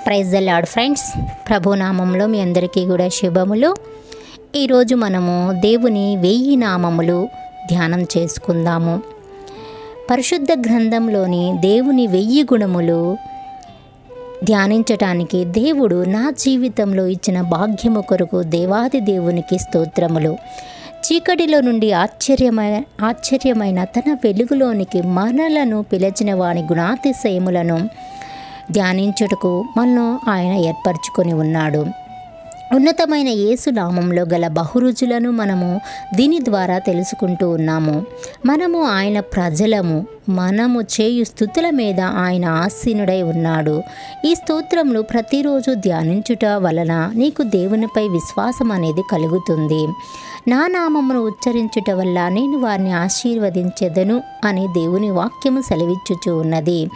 Praise the lord friends. ప్రభునామంలో మీ అందరికీ కూడా శుభములు. ఈరోజు మనము దేవుని 1000 నామములు ధ్యానం చేసుకుందాము. పరిశుద్ధ గ్రంథంలోని దేవుని 1000 గుణములు ధ్యానించటానికి దేవుడు నా జీవితంలో ఇచ్చిన భాగ్యము కొరకు దేవాది దేవునికి స్తోత్రములు. చీకటిలో నుండి ఆశ్చర్యమైన తన వెలుగులోనికి మనలను పిలిచిన వాని గుణాతిశయములను ధ్యానించుటకు మనను ఆయన ఏర్పరచుకొని ఉన్నాడు. ఉన్నతమైన యేసు నామంలో గల బహురుజులను మనము దీని ద్వారా తెలుసుకుంటూ ఉన్నాము. మనము ఆయన ప్రజలము. మనము చేయు స్తుతుల మీద ఆయన ఆసీనుడై ఉన్నాడు. ఈ స్తోత్రములు ప్రతిరోజు ధ్యానించుట వలన నీకు దేవునిపై విశ్వాసం అనేది కలుగుతుంది. నా నామమును ఉచ్చరించుట వల్ల నేను వారిని ఆశీర్వదించెదను అని దేవుని వాక్యము సెలవిచ్చుచూ ఉన్నది.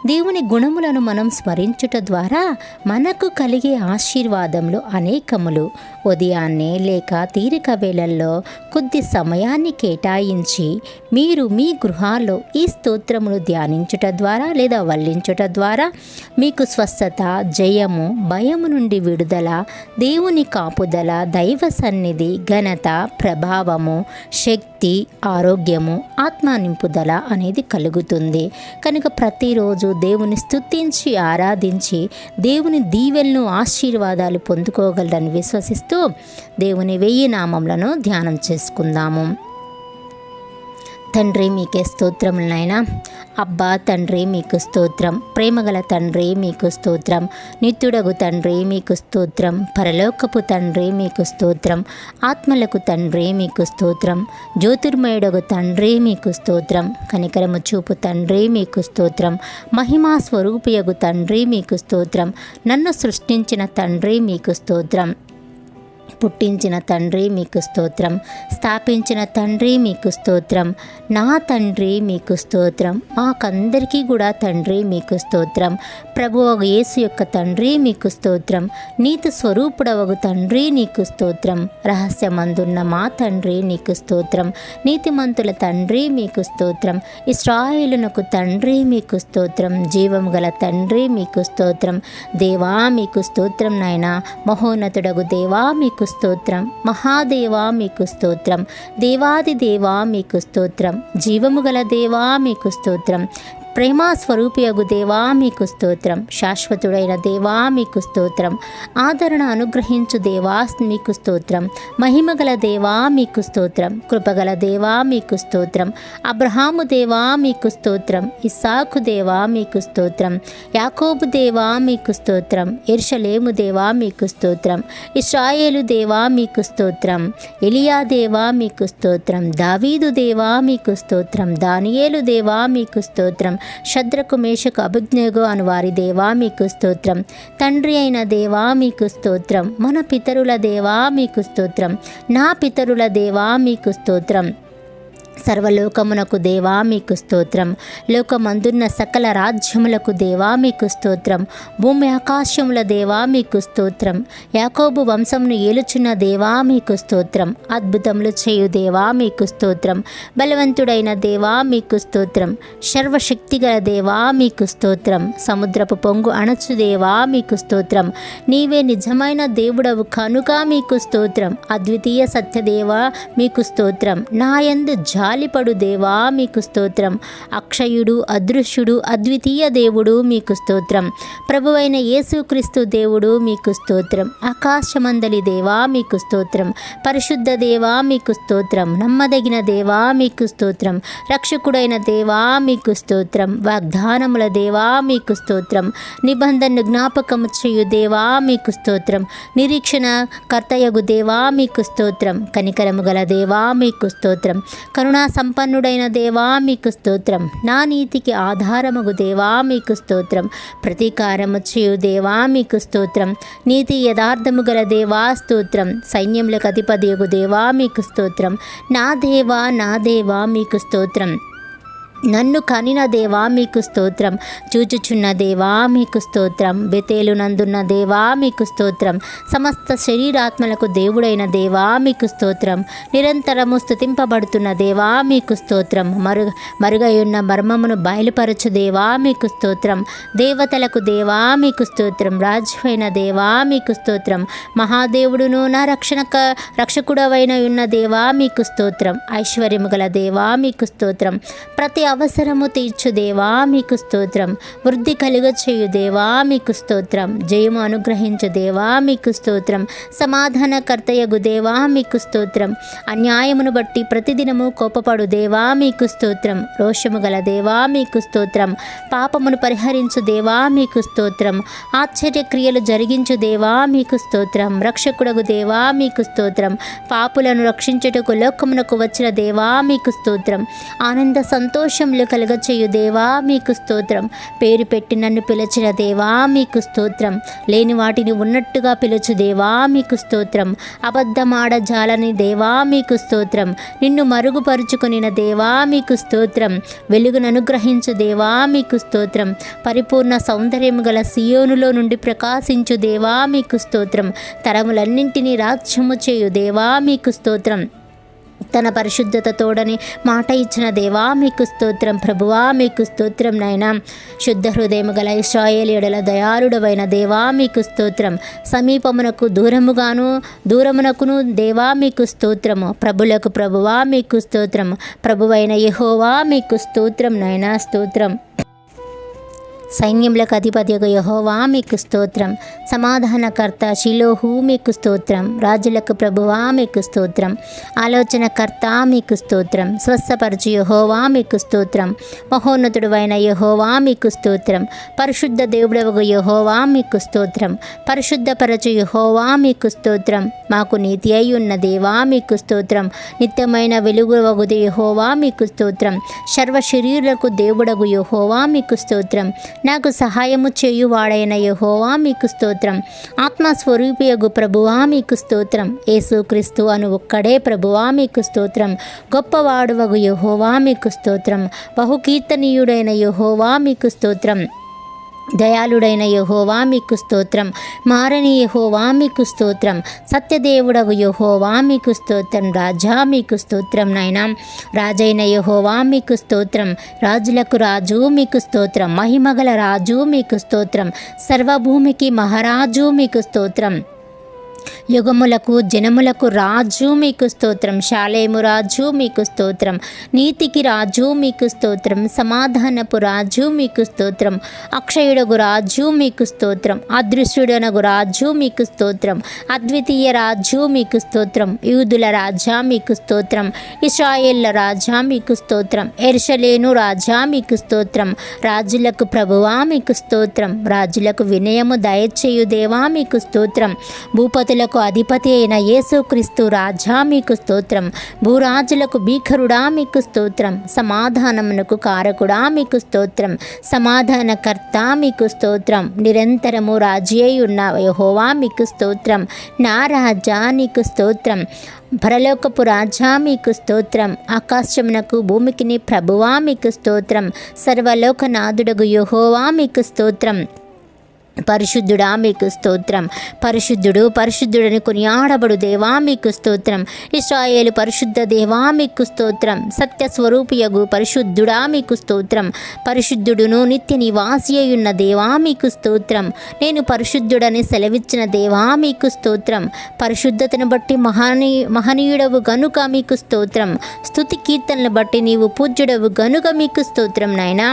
దేవుని గుణములను మనం స్మరించుట ద్వారా మనకు కలిగే ఆశీర్వాదములు అనేకములు. ఉదయాన్నే లేక తీరిక వేళల్లో కొద్ది సమయాన్ని కేటాయించి మీరు మీ గృహాల్లో ఈ స్తోత్రమును ధ్యానించుట ద్వారా లేదా వల్లించుట ద్వారా మీకు స్వస్థత, జయము, భయము నుండి విడుదల, దేవుని కాపుదల, దైవ సన్నిధి, ఘనత, ప్రభావము, శక్తి, ఆరోగ్యము, ఆత్మ నింపుదల అనేది కలుగుతుంది. కనుక ప్రతిరోజు దేవుని స్తుతించి ఆరాధించి దేవుని దీవెలను ఆశీర్వాదాలు పొందుకోగలరని విశ్వసిస్తూ దేవుని 1000 నామములను ధ్యానం చేసుకుందాము. తండ్రి మీకే స్తోత్రములనైనా. అబ్బా తండ్రి మీకు స్తోత్రం. ప్రేమగల తండ్రి మీకు స్తోత్రం. నిత్యుడగు తండ్రి మీకు స్తోత్రం. పరలోకపు తండ్రి మీకు స్తోత్రం. ఆత్మలకు తండ్రి మీకు స్తోత్రం. జ్యోతిర్మయుడగు తండ్రి మీకు స్తోత్రం. కనికరము చూపు తండ్రి మీకు స్తోత్రం. మహిమా స్వరూపియగు తండ్రి మీకు స్తోత్రం. నన్ను సృష్టించిన తండ్రి మీకు స్తోత్రం. పుట్టించిన తండ్రి మీకు స్తోత్రం. స్థాపించిన తండ్రి మీకు స్తోత్రం. నా తండ్రి మీకు స్తోత్రం. మాకందరికీ కూడా తండ్రి మీకు స్తోత్రం. ప్రభువు యేసు యొక్క తండ్రి మీకు స్తోత్రం. నీతి స్వరూపుడవగు తండ్రి నీకు స్తోత్రం. రహస్యమందున్న మా తండ్రి నీకు స్తోత్రం. నీతిమంతుల తండ్రి మీకు స్తోత్రం. ఇశ్రాయేలునకు తండ్రి మీకు స్తోత్రం. జీవము గల తండ్రి మీకు స్తోత్రం. దేవా మీకు స్తోత్రం నాయనా. మహోన్నతుడగు దేవా మీకు స్తోత్రం. మహాదేవా మీకు స్తోత్రం. దేవాది దేవా మీకు స్తోత్రం. జీవము గల దేవా మీకు స్తోత్రం. ప్రేమా స్వరూపియగు దేవా మీకు స్తోత్రం. శాశ్వతుడైన దేవా మీకు స్తోత్రం. ఆదరణ అనుగ్రహించు దేవా మీకు స్తోత్రం. మహిమగల దేవా మీకు స్తోత్రం. కృపగల దేవా మీకు స్తోత్రం. అబ్రహాము దేవా మీకు స్తోత్రం. ఇస్సాకు దేవా మీకు స్తోత్రం. యాకోబు దేవా మీకు స్తోత్రం. యెరూషలేము దేవా మీకు స్తోత్రం. ఇశ్రాయేలు దేవా మీకు స్తోత్రం. ఎలియా దేవా మీకు స్తోత్రం. దావీదు దేవా మీకు స్తోత్రం. దానియేలు దేవా మీకు స్తోత్రం. శద్రకు, మేషకు, అబేద్నెగో అను వారి దేవా మీకు స్తోత్రం. తండ్రి అయిన దేవా మీకు స్తోత్రం. మన పితరుల దేవా మీకు స్తోత్రం. నా పితరుల దేవా మీకు స్తోత్రం. సర్వలోకమునకు దేవా మీకు స్తోత్రం. లోకమందున్న సకల రాజ్యములకు దేవా మీకు స్తోత్రం. భూమి ఆకాశముల దేవా మీకు స్తోత్రం. యాకోబు వంశమును ఏలుచున్న దేవా మీకు స్తోత్రం. అద్భుతములు చేయు దేవా మీకు స్తోత్రం. బలవంతుడైన దేవా మీకు స్తోత్రం. సర్వశక్తిగల దేవా మీకు స్తోత్రం. సముద్రపు పొంగు అణచు దేవా మీకు స్తోత్రం. నీవే నిజమైన దేవుడవు కనుక మీకు స్తోత్రం. అద్వితీయ సత్యదేవా మీకు స్తోత్రం. నాయందు జాలిపడు దేవా మీకు స్తోత్రం. అక్షయుడు, అదృశ్యుడు, అద్వితీయ దేవుడు మీకు స్తోత్రం. ప్రభువైన యేసుక్రీస్తు దేవుడు మీకు స్తోత్రం. ఆకాశమందలి దేవా మీకు స్తోత్రం. పరిశుద్ధ దేవా మీకు స్తోత్రం. నమ్మదగిన దేవా మీకు స్తోత్రం. రక్షకుడైన దేవా మీకు స్తోత్రం. వాగ్దానముల దేవా మీకు స్తోత్రం. నిబంధనను జ్ఞాపకము చేయు దేవా మీకు స్తోత్రం. నిరీక్షణ కర్తయగు దేవా మీకు స్తోత్రం. కనికరము గల దేవా మీకు స్తోత్రం. కరుణా సంపన్నుడైన దేవా మీకు స్తోత్రం. నా నీతికి ఆధారమగు దేవా మీకు స్తోత్రం. ప్రతీకారము చేయు దేవా మీకు స్తోత్రం. నీతి యథార్థము గల దేవా స్తోత్రం. సైన్యములకు అధిపతియగు దేవా మీకు స్తోత్రం. నా దేవా మీకు స్తోత్రం. నన్ను కనిన దేవా మీకు స్తోత్రం, చూచుచున్న దేవా మీకు స్తోత్రం, బెతేలు నందున్న దేవా మీకు స్తోత్రం, సమస్త శరీరాత్మలకు దేవుడైన దేవా మీకు స్తోత్రం, నిరంతరము స్తుతింపబడుతున్న దేవా మీకు స్తోత్రం, మరుగయున్న మర్మమును బయలుపరచు దేవా మీకు స్తోత్రం, దేవతలకు దేవా మీకు స్తోత్రం, రాజువైన దేవా మీకు స్తోత్రం, మహాదేవుడును నా రక్షకుడవైన ఉన్న దేవా మీకు స్తోత్రం, ఐశ్వర్యము గల దేవా మీకు స్తోత్రం, ప్రతి అవసరము తీర్చు దేవా మీకు స్తోత్రం, వృద్ధి కలుగ చేయు దేవా మీకు స్తోత్రం, జయము అనుగ్రహించు దేవా మీకు స్తోత్రం, సమాధానకర్తయగు దేవా మీకు స్తోత్రం, అన్యాయమును బట్టి ప్రతిదినము కోపపడు దేవా మీకు స్తోత్రం, రోషము గల దేవా మీకు స్తోత్రం, పాపమును పరిహరించు దేవా మీకు స్తోత్రం, ఆశ్చర్యక్రియలు జరిగించు దేవా మీకు స్తోత్రం, రక్షకుడగు దేవా మీకు స్తోత్రం, పాపులను రక్షించుటకు లోకమునకు వచ్చిన దేవా మీకు స్తోత్రం, ఆనంద సంతోషములు కలుగచేయు దేవా మీకు స్తోత్రం, పేరు పెట్టి నన్ను పిలిచిన దేవా మీకు స్తోత్రం, లేని వాటిని ఉన్నట్టుగా పిలుచు దేవా మీకు స్తోత్రం, అబద్ధమాడ జాలని దేవా మీకు స్తోత్రం, నిన్ను మరుగుపరుచుకొనిన దేవా మీకు స్తోత్రం, వెలుగును అనుగ్రహించు దేవా మీకు స్తోత్రం, పరిపూర్ణ సౌందర్యము గల సియోనులో నుండి ప్రకాశించు దేవా మీకు స్తోత్రం, తరములన్నింటినీ రాజ్యము చేయు దేవా మీకు స్తోత్రం, తన పరిశుద్ధత తోడని మాట ఇచ్చిన దేవా మీకు స్తోత్రం, ప్రభువా మీకు స్తోత్రం నాయనా, శుద్ధ హృదయము గల ఇశ్రాయేలీయుల దయాళుడవైన దేవా మీకు స్తోత్రం, సమీపమునకు దూరమునకును దేవా మీకు స్తోత్రము, ప్రభులకు ప్రభువా మీకు స్తోత్రం, ప్రభువైన యెహోవా మీకు స్తోత్రం నాయనా, స్తోత్రం, సైన్యములకు అధిపతియగు యెహోవా మీకు స్తోత్రం, సమాధానకర్త షిలోహు మీకు స్తోత్రం, రాజులకు ప్రభువా మీకు స్తోత్రం, ఆలోచనకర్త మీకు స్తోత్రం, స్వస్థపరచు యెహోవా మీకు స్తోత్రం, మహోన్నతుడైన యెహోవా మీకు స్తోత్రం, పరిశుద్ధ దేవుడవగు యెహోవా మీకు స్తోత్రం, పరిశుద్ధపరచు యెహోవా మీకు స్తోత్రం, మాకు నీతి అయి ఉన్న దేవా మీకు స్తోత్రం, నిత్యమైన వెలుగువగు యెహోవా మీకు స్తోత్రం, సర్వ శరీరులకు దేవుడగు యెహోవా మీకు స్తోత్రం, నాకు సహాయము చేయువాడైన యెహోవా మీకు స్తోత్రం, ఆత్మస్వరూపియగు ప్రభువా మీకు స్తోత్రం, యేసుక్రీస్తు అను ఒక్కడే ప్రభువా మీకు స్తోత్రం, గొప్పవాడువగు యెహోవా మీకు స్తోత్రం, బహుకీర్తనీయుడైన యెహోవా మీకు స్తోత్రం, దయాళుడైన యెహోవా మీకు స్తోత్రం, మారని యెహోవా మీకు స్తోత్రం, సత్యదేవుడగు యెహోవా మీకు స్తోత్రం, రాజా మీకు స్తోత్రం నాయనా, రాజైన యెహోవా మీకు స్తోత్రం, రాజులకు రాజు మీకు స్తోత్రం, మహిమగల రాజు మీకు స్తోత్రం, సర్వభూమికి మహారాజు మీకు స్తోత్రం, యుగములకు జనములకు రాజు మీకు స్తోత్రం, శాలేము రాజు మీకు స్తోత్రం, నీతికి రాజు మీకు స్తోత్రం, సమాధానపు రాజు మీకు స్తోత్రం, అక్షయుడగు రాజు మీకు స్తోత్రం, అదృశ్యుడనగు రాజు మీకు స్తోత్రం, అద్వితీయ రాజు మీకు స్తోత్రం, యూదుల రాజా మీకు స్తోత్రం, ఇశ్రాయేళ్ల రాజా మీకు స్తోత్రం, యెరూషలేము రాజా మీకు స్తోత్రం, రాజులకు ప్రభువా మీకు స్తోత్రం, రాజులకు వినయము దయచేయు దేవా మీకు స్తోత్రం, భూపతులకు అధిపతి అయిన యేసుక్రీస్తు రాజా మీకు స్తోత్రం, భూరాజులకు భీకరుడా మీకు స్తోత్రం, సమాధానమునకు కారకుడా మీకు స్తోత్రం, సమాధానకర్త మీకు స్తోత్రం, నిరంతరము రాజీ అయి ఉన్న యెహోవా మీకు స్తోత్రం, నా రాజా నీకు స్తోత్రం, పరలోకపు రాజా మీకు స్తోత్రం, ఆకాశమునకు భూమికిని ప్రభువా మీకు స్తోత్రం, సర్వలోకనాథుడగు యెహోవా మీకు స్తోత్రం, పరిశుద్ధుడా మీకు స్తోత్రం, పరిశుద్ధుడు పరిశుద్ధుడని కొనియాడబడు దేవా మీకు స్తోత్రం, ఇశ్రాయేలు పరిశుద్ధ దేవా మీకు స్తోత్రం, సత్యస్వరూపియగు పరిశుద్ధుడా మీకు స్తోత్రం, పరిశుద్ధుడును నిత్య నివాసి అయ్యున్న దేవా మీకు స్తోత్రం, నేను పరిశుద్ధుడని సెలవిచ్చిన దేవా మీకు స్తోత్రం, పరిశుద్ధతను బట్టి మహనీయుడవు గనుక మీకు స్తోత్రం, స్తుతి కీర్తనలు బట్టి నీవు పూజ్యుడవు గనుక మీకు స్తోత్రం నాయనా,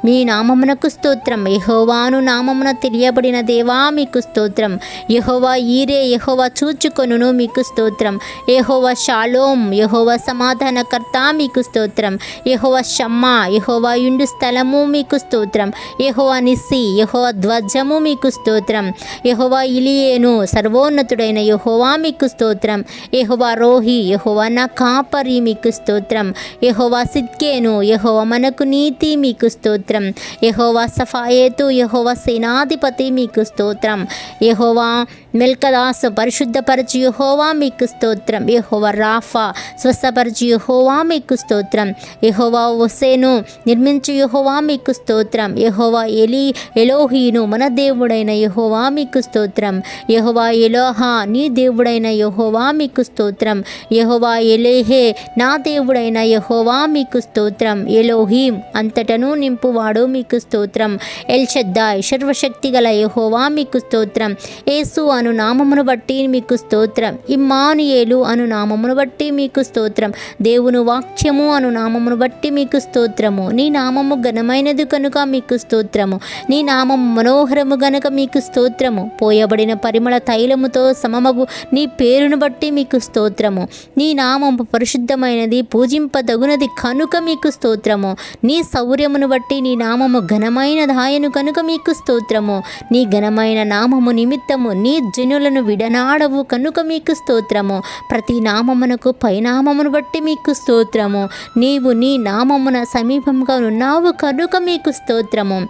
మీ నామమునకు స్తోత్రం, యెహోవాను నామమున తెలియబడిన దేవా మీకు స్తోత్రం, యెహోవా ఈరే యెహోవా చూచుకొనును మీకు స్తోత్రం, యెహోవా షాలోం యెహోవా సమాధానకర్త మీకు స్తోత్రం, యెహోవా షమ్మా యెహోవా యుండు స్థలము మీకు స్తోత్రం, యెహోవా నిస్సి యెహోవా ధ్వజము మీకు స్తోత్రం, యెహోవా ఇలియేను సర్వోన్నతుడైన యెహోవా మీకు స్తోత్రం, యెహోవా రోహి యెహోవా నా కాపరి మీకు స్తోత్రం, యెహోవా సిద్కేను యెహోవా మనకు నీతి మీకు స్తోత్రం, యెహోవా సఫాయేతు యెహోవా సేనాధిపతి మీకు స్తోత్రం, యెహోవా మెల్కదాసు పరిశుద్ధపరచు యెహోవా మీకు స్తోత్రం. యెహోవా రాఫా స్వస్థపరచు యెహోవా మీకు స్తోత్రం. యెహోవా హోసేను నిర్మించు యెహోవా మీకు స్తోత్రం. యెహోవా ఎలోహీను మన దేవుడైన యెహోవా మీకు స్తోత్రం. యెహోవా ఎలోహా నీ దేవుడైన యెహోవా మీకు స్తోత్రం. యెహోవా ఎలేహే నా దేవుడైన యెహోవా మీకు స్తోత్రం. ఎలోహీం అంతటను నింపువాడు మీకు స్తోత్రం. ఎల్షద్దాయ్ సర్వశక్తి గల యెహోవా మీకు స్తోత్రం. యేసు అను నామమును బట్టి మీకు స్తోత్రం. ఇమ్మానుయేలు అను నామమును బట్టి మీకు స్తోత్రం. దేవుని వాక్యము అను నామమును బట్టి మీకు స్తోత్రము. నీ నామము ఘనమైనది కనుక మీకు స్తోత్రము. నీ నామము మనోహరము గనుక మీకు స్తోత్రము. పోయబడిన పరిమళ తైలముతో సమమగు నీ పేరును బట్టి మీకు స్తోత్రము. నీ నామము పరిశుద్ధమైనది పూజింపదగునది కనుక మీకు స్తోత్రము. నీ శౌర్యమును బట్టి నీ నామము ఘనమైన దాయను కనుక మీకు స్తోత్రము. నీ ఘనమైన నామము నిమిత్తము నీ జనులను విడనాడవు కనుక మీకు స్తోత్రము. ప్రతి నామమునకు పైనామమును బట్టి మీకు స్తోత్రము. నీవు నీ నామమున సమీపంగా ఉన్నావు కనుక మీకు స్తోత్రము.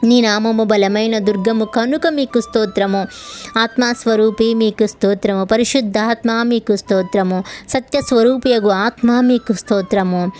నీ నామము బలమైన దుర్గము కనుక మీకు స్తోత్రము. ఆత్మస్వరూపి మీకు స్తోత్రము. పరిశుద్ధాత్మ మీకు స్తోత్రము. సత్యస్వరూపియగు ఆత్మ మీకు స్తోత్రము.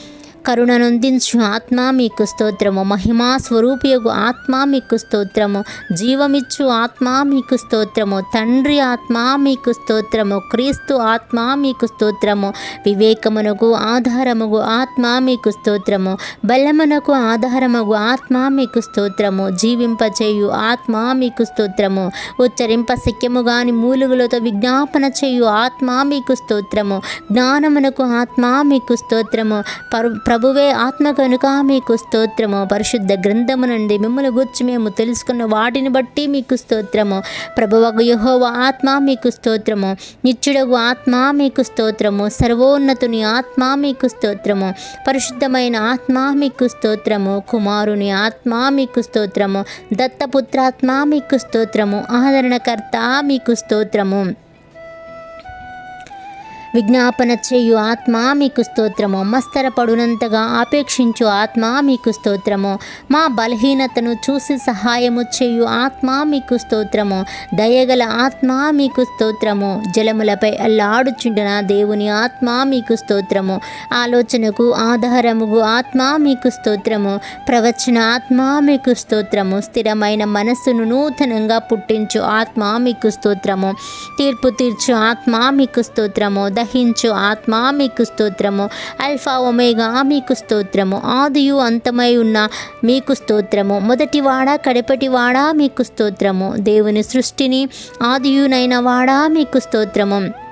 కరుణనొందించు ఆత్మ మీకు స్తోత్రము. మహిమా స్వరూపియగు ఆత్మ మీకు స్తోత్రము. జీవమిచ్చు ఆత్మ మీకు స్తోత్రము. తండ్రి ఆత్మ మీకు స్తోత్రము. క్రీస్తు ఆత్మ మీకు స్తోత్రము. వివేకమునకు ఆధారముగు ఆత్మ మీకు స్తోత్రము. బలమునకు ఆధారముగు ఆత్మ మీకు స్తోత్రము. జీవింపచేయు ఆత్మ మీకు స్తోత్రము. ఉచ్చరింప శక్యముగాని మూలుగులతో విజ్ఞాపన చేయు ఆత్మ మీకు స్తోత్రము. జ్ఞానమునకు ఆత్మ మీకు స్తోత్రము. ప్రభువే ఆత్మ కనుక మీకు స్తోత్రము. పరిశుద్ధ గ్రంథము నుండి మిమ్మల్ని గూర్చి మేము తెలుసుకున్న వాటిని బట్టి మీకు స్తోత్రము. ప్రభువగు యెహోవా ఆత్మ మీకు స్తోత్రము. నిత్యుడగు ఆత్మ మీకు స్తోత్రము. సర్వోన్నతుని ఆత్మ మీకు స్తోత్రము. పరిశుద్ధమైన ఆత్మ మీకు స్తోత్రము. కుమారుని ఆత్మ మీకు స్తోత్రము. దత్తపుత్రాత్మ మీకు స్తోత్రము. ఆదరణకర్త మీకు స్తోత్రము. విజ్ఞాపన చేయు ఆత్మ మీకు స్తోత్రము. మస్తరపడునంతగా ఆపేక్షించు ఆత్మ మీకు స్తోత్రము. మా బలహీనతను చూసి సహాయము చేయు ఆత్మ మీకు స్తోత్రము. దయగల ఆత్మ మీకు స్తోత్రము. జలములపై అల్లాడుచుండిన దేవుని ఆత్మ మీకు స్తోత్రము. ఆలోచనకు ఆధారముగు ఆత్మ మీకు స్తోత్రము. ప్రవచన ఆత్మ మీకు స్తోత్రము. స్థిరమైన మనస్సును నూతనంగా పుట్టించు ఆత్మ మీకు స్తోత్రము. తీర్పు తీర్చు ఆత్మ మీకు స్తోత్రము. దహించు ఆత్మ మీకు స్తోత్రము. అల్ఫా ఒమేగా మీకు స్తోత్రము. ఆదియు అంతమై ఉన్న మీకు స్తోత్రము. మొదటివాడా కడపటివాడా మీకు స్తోత్రము. దేవుని సృష్టిని ఆదియునైన వాడా మీకు స్తోత్రము.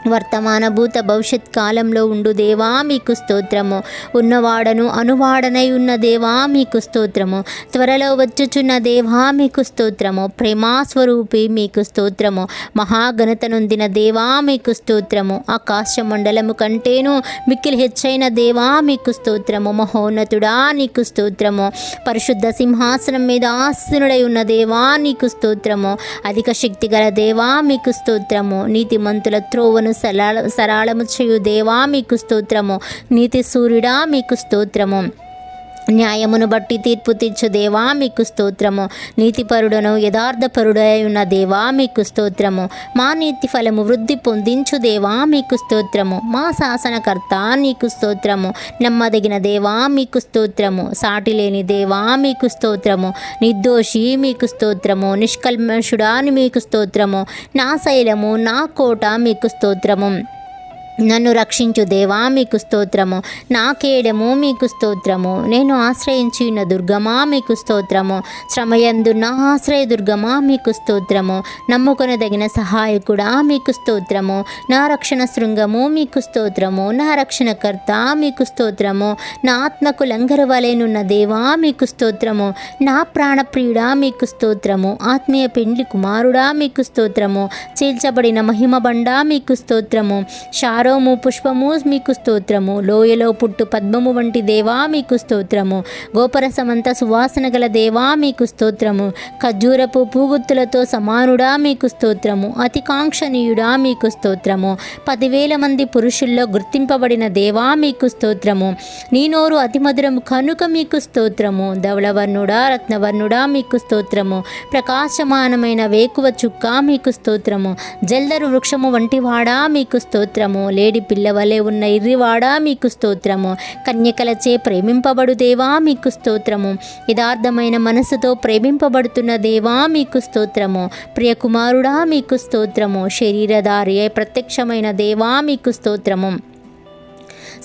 వర్తమాన భూత భవిష్యత్ కాలంలో ఉండు దేవా మీకు స్తోత్రము. ఉన్నవాడను అనువాడనై ఉన్న దేవా మీకు స్తోత్రము. త్వరలో వచ్చుచున్న దేవా మీకు స్తోత్రము. ప్రేమాస్వరూపి మీకు స్తోత్రము. మహాఘనత నొందిన దేవా మీకు స్తోత్రము. ఆకాశ మండలము కంటేను మిక్కిలి హెచ్చైన దేవా మీకు స్తోత్రము. మహోన్నతుడా నీకు స్తోత్రము. పరిశుద్ధ సింహాసనం మీద ఆసీనుడై ఉన్న దేవా నీకు స్తోత్రము. అధిక శక్తి గల దేవా మీకు స్తోత్రము. నీతిమంతుల త్రోవను సరళము చేయు దేవా మీకు స్తోత్రము. నీతి సూర్యుడా మీకు స్తోత్రము. న్యాయమును బట్టి తీర్పు తీర్చు దేవా మీకు స్తోత్రము. నీతిపరుడను యథార్థపరుడై ఉన్న దేవా మీకు స్తోత్రము. మా నీతి ఫలము వృద్ధి పొందించు దేవా మీకు స్తోత్రము. మా శాసనకర్త నీకు స్తోత్రము. నమ్మదగిన దేవా మీకు స్తోత్రము. సాటి లేని దేవా మీకు స్తోత్రము. నిర్దోషి మీకు స్తోత్రము. నిష్కల్మషుడా మీకు స్తోత్రము. నా శైలము నా కోట మీకు స్తోత్రము. నన్ను రక్షించు దేవా మీకు స్తోత్రము. నా కేడము మీకు స్తోత్రము. నేను ఆశ్రయించి ఉన్న దుర్గమా మీకు స్తోత్రము. శ్రమయందు నా ఆశ్రయ దుర్గమా మీకు స్తోత్రము. నమ్ముకొనదగిన సహాయకుడా మీకు స్తోత్రము. నా రక్షణ శృంగము మీకు స్తోత్రము. నా రక్షణకర్త మీకు స్తోత్రము. నా ఆత్మకు లంగరు వలెనున్న దేవా మీకు స్తోత్రము. నా ప్రాణప్రియుడా మీకు స్తోత్రము. ఆత్మీయ పెండ్లి కుమారుడా మీకు స్తోత్రము. చీల్చబడిన మహిమ బండా మీకు స్తోత్రము. షారో హారము పుష్పము మీకు స్తోత్రము. లోయలో పుట్టు పద్మము వంటి దేవా మీకు స్తోత్రము. గోపరసమంత సువాసన గల దేవా మీకు స్తోత్రము. ఖర్జూరపు పూగుత్తులతో సమానుడా మీకు స్తోత్రము. అతి కాంక్షణీయుడా మీకు స్తోత్రము. 10,000 మంది పురుషుల్లో గుర్తింపబడిన దేవా మీకు స్తోత్రము. నీ నోరు అతి మధురము కనుక మీకు స్తోత్రము. ధవళవర్ణుడా రత్నవర్ణుడా మీకు స్తోత్రము. ప్రకాశమానమైన వేకువ చుక్క మీకు స్తోత్రము. జల్దరు వృక్షము వంటివాడా మీకు స్తోత్రము. లేడి పిల్లవలే ఉన్న ఇర్రివాడా మీకు స్తోత్రము. కన్యకలచే ప్రేమింపబడు దేవా మీకు స్తోత్రము. యథార్థమైన మనసుతో ప్రేమింపబడుతున్న దేవా మీకు స్తోత్రము. ప్రియకుమారుడా మీకు స్తోత్రము. శరీరధారి ప్రత్యక్షమైన దేవా మీకు స్తోత్రము.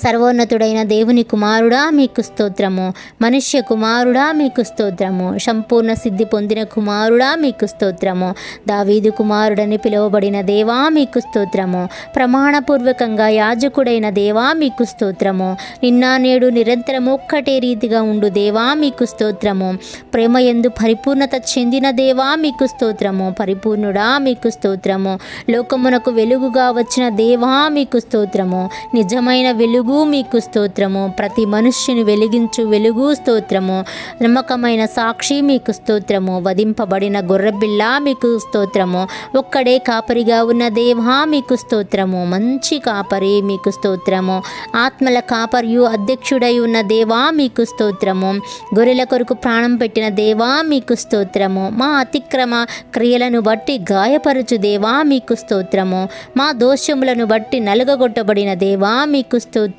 సర్వోన్నతుడైన దేవుని కుమారుడా మీకు స్తోత్రము. మనుష్య కుమారుడా మీకు స్తోత్రము. సంపూర్ణ సిద్ధి పొందిన కుమారుడా మీకు స్తోత్రము. దావీదు కుమారుడని పిలువబడిన దేవా మీకు స్తోత్రము. ప్రమాణపూర్వకంగా యాజకుడైన దేవా మీకు స్తోత్రము. నిన్న నేడు నిరంతరము ఒక్కటే రీతిగా ఉండు దేవా మీకు స్తోత్రము. ప్రేమ యందు పరిపూర్ణత చెందిన దేవా మీకు స్తోత్రము. పరిపూర్ణుడా మీకు స్తోత్రము. లోకమునకు వెలుగుగా వచ్చిన దేవా మీకు స్తోత్రము. నిజమైన వెలుగు మీకు స్తోత్రము. ప్రతి మనుష్యుని వెలిగించు వెలుగు స్తోత్రము. నమ్మకమైన సాక్షి మీకు స్తోత్రము. వధింపబడిన గొర్రెపిల్ల మీకు స్తోత్రము. ఒక్కడే కాపరిగా ఉన్న దేవా మీకు స్తోత్రము. మంచి కాపరి మీకు స్తోత్రము. ఆత్మల కాపరియు అధ్యక్షుడై ఉన్న దేవా మీకు స్తోత్రము. గొర్రెల కొరకు ప్రాణం పెట్టిన దేవా మీకు స్తోత్రము. మా అతిక్రమ క్రియలను బట్టి గాయపరచు దేవా మీకు స్తోత్రము. మా దోషములను బట్టి నలుగగొట్టబడిన దేవా మీకు స్తోత్రము.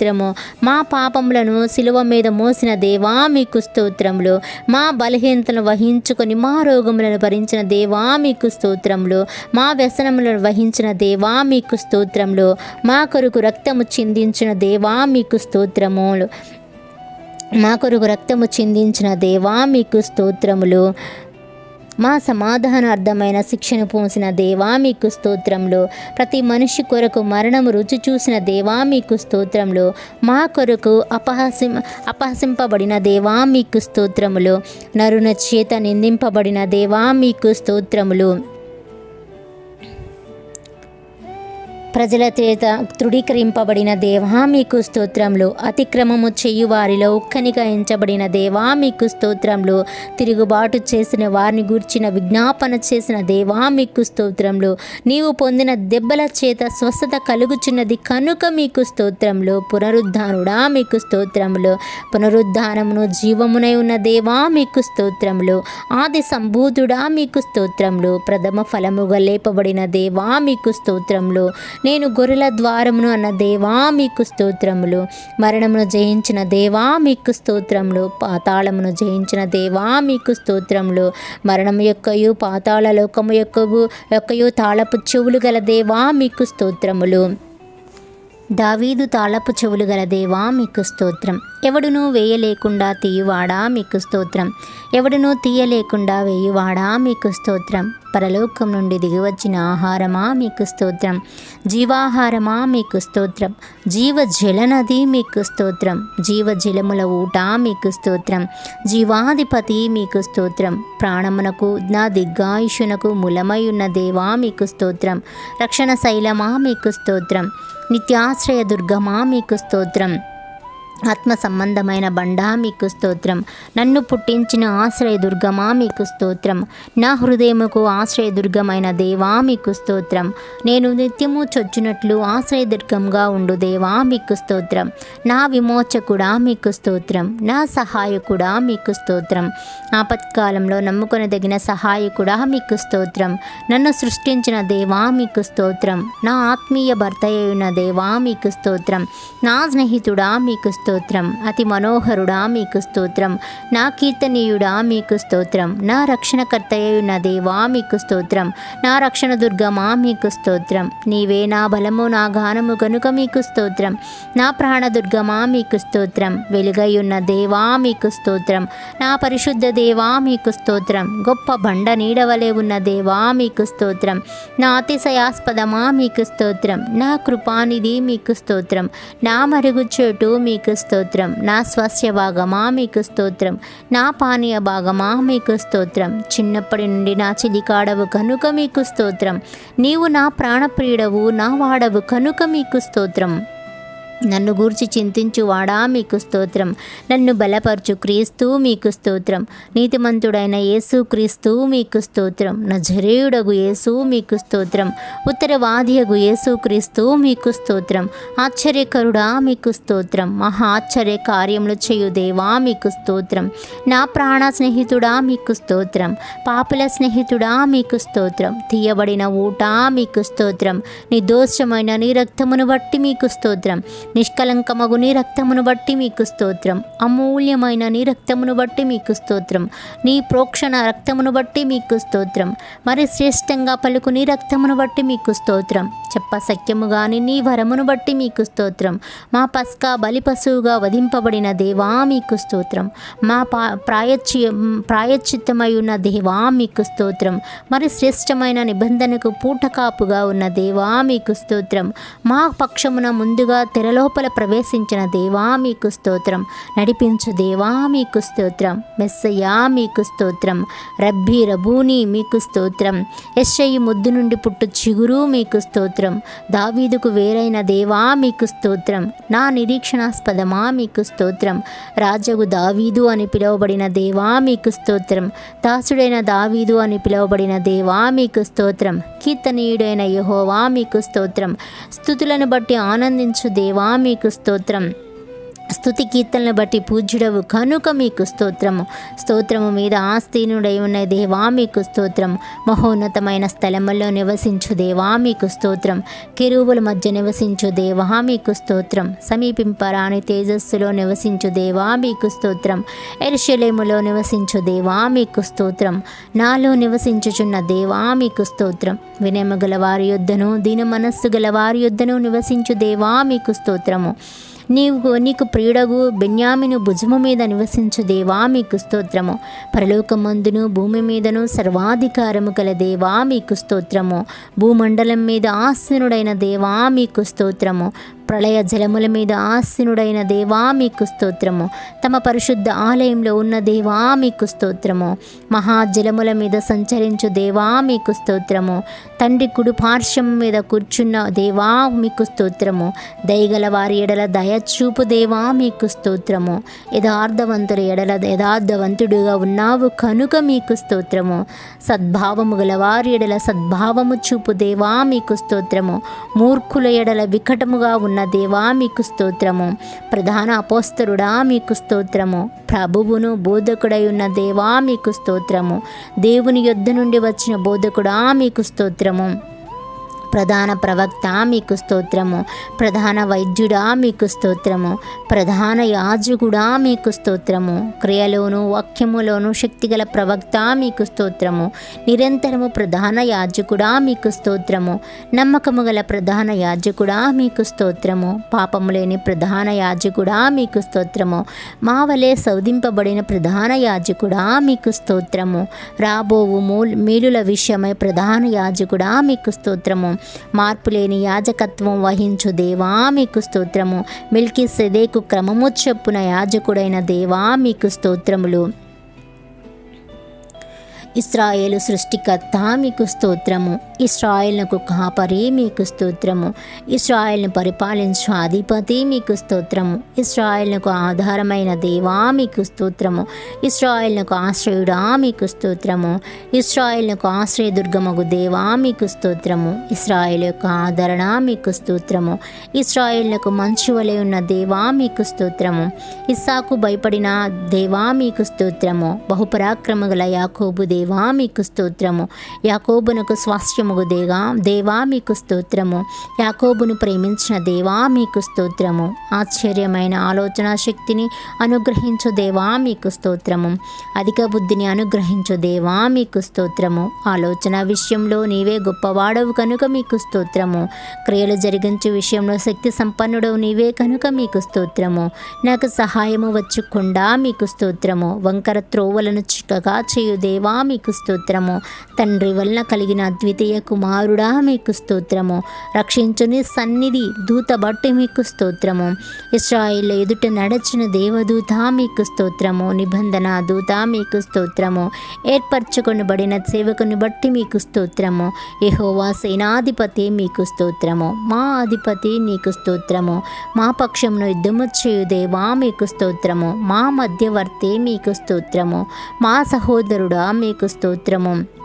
మా పాపములను శిలువ మీద మోసిన దేవా మీకు స్తోత్రములు. మా బలహీనతను వహించుకొని మా రోగములను భరించిన దేవా మీకు స్తోత్రములు. మా వ్యసనములను వహించిన దేవా మీకు స్తోత్రములు. మా కొరకు రక్తము చిందించిన దేవా మీకు స్తోత్రములు. మా కొరకు రక్తము చిందించిన దేవా మీకు స్తోత్రములు. మా సమాధానార్థమైన శిక్షను పోసిన దేవా మీకు స్తోత్రములు. ప్రతి మనిషి కొరకు మరణము రుచి చూసిన దేవా మీకు స్తోత్రములు. మా కొరకు అపహసింపబడిన దేవా మీకు స్తోత్రములు. నరుని చేత నిందింపబడిన దేవా మీకు స్తోత్రములు. ప్రజల చేత తృఢీకరింపబడిన దేవా మీకు స్తోత్రములు. అతిక్రమము చేయు వారిలో ఒక్కనిగా ఎంచబడిన దేవా మీకు స్తోత్రములు. తిరుగుబాటు చేసిన వారిని గూర్చిన విజ్ఞాపన చేసిన దేవా మీకు స్తోత్రములు. నీవు పొందిన దెబ్బల చేత స్వస్థత కలుగుచున్నది కనుక మీకు స్తోత్రములు. పునరుద్ధానుడా మీకు స్తోత్రములు. పునరుద్ధానమును జీవమునై ఉన్న దేవా మీకు స్తోత్రములు. ఆది సంభూతుడా మీకు స్తోత్రములు. ప్రథమ ఫలముగా లేపబడిన దేవా మీకు స్తోత్రములు. నేను గొర్రెల ద్వారమును అన్న దేవా మీకు స్తోత్రములు. మరణమును జయించిన దేవా మీకు స్తోత్రములు. పాతాళమును జయించిన దేవా మీకు స్తోత్రములు. మరణము యొక్కయు పాతాళ లోకము యొక్కయు తాళపు చెవులు గల దేవా మీకు స్తోత్రములు. దావీదు తాళపు చెవులు గల దేవా మీకు స్తోత్రం. ఎవడునూ వేయలేకుండా తీయువాడా మీకు స్తోత్రం. ఎవడునూ తీయలేకుండా వేయువాడా మీకు స్తోత్రం. పరలోకం నుండి దిగివచ్చిన ఆహారమా మీకు స్తోత్రం. జీవాహారమా మీకు స్తోత్రం. జీవజలనది మీకు స్తోత్రం. జీవజలముల ఊట మీకు స్తోత్రం. జీవాధిపతి మీకు స్తోత్రం. ప్రాణమునకు నా దీర్ఘాయుషునకు మూలమై ఉన్న దేవా మీకు స్తోత్రం. రక్షణ శైలమా మీకు స్తోత్రం. నిత్యాశ్రయ దుర్గమా మీకు స్తోత్రం. ఆత్మ సంబంధమైన బండా మీకు స్తోత్రం. నన్ను పుట్టించిన ఆశ్రయదుర్గమా మీకు స్తోత్రం. నా హృదయముకు ఆశ్రయదుర్గమైన దేవా మీకు స్తోత్రం. నేను నిత్యము చొచ్చునట్లు ఆశ్రయదుర్గంగా ఉండు దేవా మీకు స్తోత్రం. నా విమోచకుడా మీకు స్తోత్రం. నా సహాయకుడా మీకు స్తోత్రం. ఆపత్కాలంలో నమ్ముకొనదగిన సహాయకుడా మీకు స్తోత్రం. నన్ను సృష్టించిన దేవా మీకు స్తోత్రం. నా ఆత్మీయ భర్త అయిన దేవా మీకు స్తోత్రం. నా స్నేహితుడా మీకు స్తోత్రం. అతి మనోహరుడా మీకు స్తోత్రం. నా కీర్తనీయుడా మీకు స్తోత్రం. నా రక్షణకర్త అయిన దేవా మీకు స్తోత్రం. నా రక్షణ దుర్గమా మీకు స్తోత్రం. నీవే నా బలము నా గానము గనుక మీకు స్తోత్రం. నా ప్రాణదుర్గమా మీకు స్తోత్రం. వెలుగై ఉన్న దేవా మీకు స్తోత్రం. నా పరిశుద్ధ దేవా మీకు స్తోత్రం. గొప్ప బండ నీడవలే ఉన్న దేవా మీకు స్తోత్రం. నా అతిశయాస్పదమా మీకు స్తోత్రం. నా కృపానిధి మీకు స్తోత్రం. నా మరుగుచోటు మీకు స్తోత్రం. నా స్వాస్థ్య భాగమా మీకు స్తోత్రం. నా పానీయ భాగమా మీకు స్తోత్రం. చిన్నప్పటి నుండి నా చిలికాడవు కనుక మీకు స్తోత్రం. నీవు నా ప్రాణప్రియుడవు, నా వాడవు కనుక మీకు స్తోత్రం. నన్ను గూర్చి చింతించువాడా మీకు స్తోత్రం. నన్ను బలపరచు క్రీస్తు మీకు స్తోత్రం. నీతిమంతుడైన యేసు క్రీస్తు మీకు స్తోత్రం. నజరేయుడగు యేసు మీకు స్తోత్రం. ఉత్తరవాదియగు యేసు క్రీస్తు మీకు స్తోత్రం. ఆశ్చర్యకరుడా మీకు స్తోత్రం. మహా ఆశ్చర్య కార్యములు చేయు దేవా మీకు స్తోత్రం. నా ప్రాణ స్నేహితుడా మీకు స్తోత్రం. పాపుల స్నేహితుడా మీకు స్తోత్రం. తీయబడిన ఊట మీకు స్తోత్రం. నిర్దోషమైన నీ రక్తమును బట్టి మీకు స్తోత్రం. నిష్కలంకమగు నీ రక్తమును బట్టి మీకు స్తోత్రం. అమూల్యమైన నీ రక్తమును బట్టి మీకు స్తోత్రం. నీ ప్రోక్షణ రక్తమును బట్టి మీకు స్తోత్రం. మరి శ్రేష్టంగా పలుకు నీ రక్తమును బట్టి మీకు స్తోత్రం. చెప్పసఖ్యము గాని నీ వరమును బట్టి మీకు స్తోత్రం. మా పస్కా బలి పశువుగా వధింపబడిన దేవా మీకు స్తోత్రం. మా ప్రాయశ్చిత్తమై ఉన్న దేవా మీకు స్తోత్రం. మరి శ్రేష్టమైన నిబంధనకు పూటకాపుగా ఉన్న దేవా మీకు స్తోత్రం. మా పక్షమున ముందుగా తెరలోపల ప్రవేశించిన దేవా మీకు స్తోత్రం. నడిపించు దేవా మీకు స్తోత్రం. మెస్సయ్యా మీకు స్తోత్రం. రబ్బీ రబూని మీకు స్తోత్రం. యెషయి ముద్దు నుండి పుట్టు చిగురు మీకు స్తోత్రం. దావీదుకు వేరైన దేవా మీకు స్తోత్రం. నా నిరీక్షణాస్పదమా మీకు స్తోత్రం. రాజగు దావీదు అని పిలువబడిన దేవా మీకు స్తోత్రం. దాసుడైన దావీదు అని పిలువబడిన దేవా మీకు స్తోత్రం. కీర్తనీయుడైన యెహోవా మీకు స్తోత్రం. స్తుతులను బట్టి ఆనందించు దేవా మీకు స్తోత్రం. స్తుతి కీర్తనను బట్టి పూజ్యుడవు కనుక మీకు స్తోత్రము. స్తోత్రము మీద ఆస్తీనుడై ఉన్న దేవా మీకు స్తోత్రం. మహోన్నతమైన స్థలముల్లో నివసించు దేవా మీకు స్తోత్రం. కెరూబుల మధ్య నివసించు దేవా మీకు స్తోత్రం. సమీపింపరాని తేజస్సులో నివసించు దేవా మీకు స్తోత్రం. యెరూషలేములో నివసించు దేవా మీకు స్తోత్రం. నాలో నివసించుచున్న దేవా మీకు స్తోత్రం. వినయము గల వారి యొద్దను దీన మనస్సు గల వారి యొద్దను నివసించు దేవా మీకు స్తోత్రము. నీకు ప్రియుడగు బెన్యామీను భుజము మీద నివసించు దేవా మీకు స్తోత్రము. పరలోకమందును భూమి మీదను సర్వాధికారము కల దేవా మీకు స్తోత్రము. భూమండలం మీద ఆసీనుడైన దేవా మీకు స్తోత్రము. ప్రళయ జలముల మీద ఆసీనుడైన దేవా మీకు స్తోత్రము. తమ పరిశుద్ధ ఆలయంలో ఉన్న దేవా మీకు స్తోత్రము. మహాజలముల మీద సంచరించు దేవా మీకు స్తోత్రము. తండ్రి కుడి పార్శ్వం మీద కూర్చున్న దేవా మీకు స్తోత్రము. దయగల వారి ఎడల దయచూపు దేవా మీకు స్తోత్రము. యథార్థవంతుల ఎడల యథార్థవంతుడుగా ఉన్నావు కనుక మీకు స్తోత్రము. సద్భావము గల వారి ఎడల సద్భావము చూపు దేవా మీకు స్తోత్రము. మూర్ఖుల ఎడల వికటముగా ఉన్న దేవా మీకు స్తోత్రము. ప్రధాన అపోస్తలుడా మీకు స్తోత్రము. ప్రభువును బోధకుడై ఉన్న దేవా మీకు స్తోత్రము. దేవుని యొద్ద నుండి వచ్చిన బోధకుడా మీకు స్తోత్రము. ప్రధాన ప్రవక్త మీకు స్తోత్రము. ప్రధాన వైద్యుడా మీకు స్తోత్రము. ప్రధాన యాజకుడా మీకు స్తోత్రము. క్రియలోను వాక్యములోను శక్తిగల ప్రవక్త మీకు స్తోత్రము. నిరంతరము ప్రధాన యాజకుడా మీకు స్తోత్రము. నమ్మకము గల ప్రధాన యాజకుడా మీకు స్తోత్రము. పాపము లేని ప్రధాన యాజకుడా మీకు స్తోత్రము. మా వలె సౌదింపబడిన ప్రధాన యాజకుడా మీకు స్తోత్రము. రాబోవు మేలుల విషయమై ప్రధాన యాజకుడా మీకు స్తోత్రము. మార్పులేని యాజకత్వం వహించు దేవా మీకు స్తోత్రము. మెల్కీసెదెకు క్రమము చొప్పున యాజకుడైన దేవా మీకు స్తోత్రములు. ఇశ్రాయేలు సృష్టికర్త మీకు స్తోత్రము. ఇశ్రాయేలునకు కాపరి మీకు స్తోత్రము. ఇశ్రాయేలును పరిపాలించు అధిపతి మీకు స్తోత్రము. ఇశ్రాయేలునకు ఆధారమైన దేవా మీకు స్తోత్రము. ఇశ్రాయేలునకు ఆశ్రయుడా మీకు స్తోత్రము. ఇశ్రాయేలునకు ఆశ్రయదుర్గమగు దేవా మీకు స్తోత్రము. ఇశ్రాయేలు యొక్క ఆదరణ మీకు స్తోత్రము. ఇశ్రాయేలునకు మంచు వలె ఉన్న దేవా మీకు స్తోత్రము. ఇస్సాకు భయపడిన దేవా మీకు స్తోత్రము. బహుపరాక్రమ గల యాకోబు దేవా మీకు స్తోత్రము. యాకోబునకు స్వాస్థ్యముగు దేవా మీకు స్తోత్రము. యాకోబును ప్రేమించిన దేవా మీకు స్తోత్రము. ఆశ్చర్యమైన ఆలోచన శక్తిని అనుగ్రహించు దేవా మీకు స్తోత్రము. అధిక బుద్ధిని అనుగ్రహించు దేవా మీకు స్తోత్రము. ఆలోచన విషయంలో నీవే గొప్పవాడవు కనుక మీకు స్తోత్రము. క్రియలు జరిగించే విషయంలో శక్తి సంపన్నుడవు నీవే కనుక మీకు స్తోత్రము. నాకు సహాయము వచ్చుకుండా మీకు స్తోత్రము. వంకర త్రోవలను చిక్కగా చేయు దేవా మీకు స్తోత్రము. తండ్రి వలన కలిగిన అద్వితీయ ప్రియ కుమారుడా మీకు స్తోత్రము. రక్షించుని సన్నిధి దూత బట్టి మీకు స్తోత్రము. ఇశ్రాయేలు ఎదుట నడచిన దేవదూత మీకు స్తోత్రము. నిబంధన దూత మీకు స్తోత్రము. ఏర్పరచుకొనబడిన సేవకుని బట్టి మీకు స్తోత్రము. యెహోవా సేనాధిపతి మీకు స్తోత్రము. మా అధిపతి నీకు స్తోత్రము. మా పక్షమును యుద్ధము చేయు దేవా మీకు స్తోత్రము. మా మధ్యవర్తి మీకు స్తోత్రము. మా సహోదరుడా మీకు స్తోత్రము.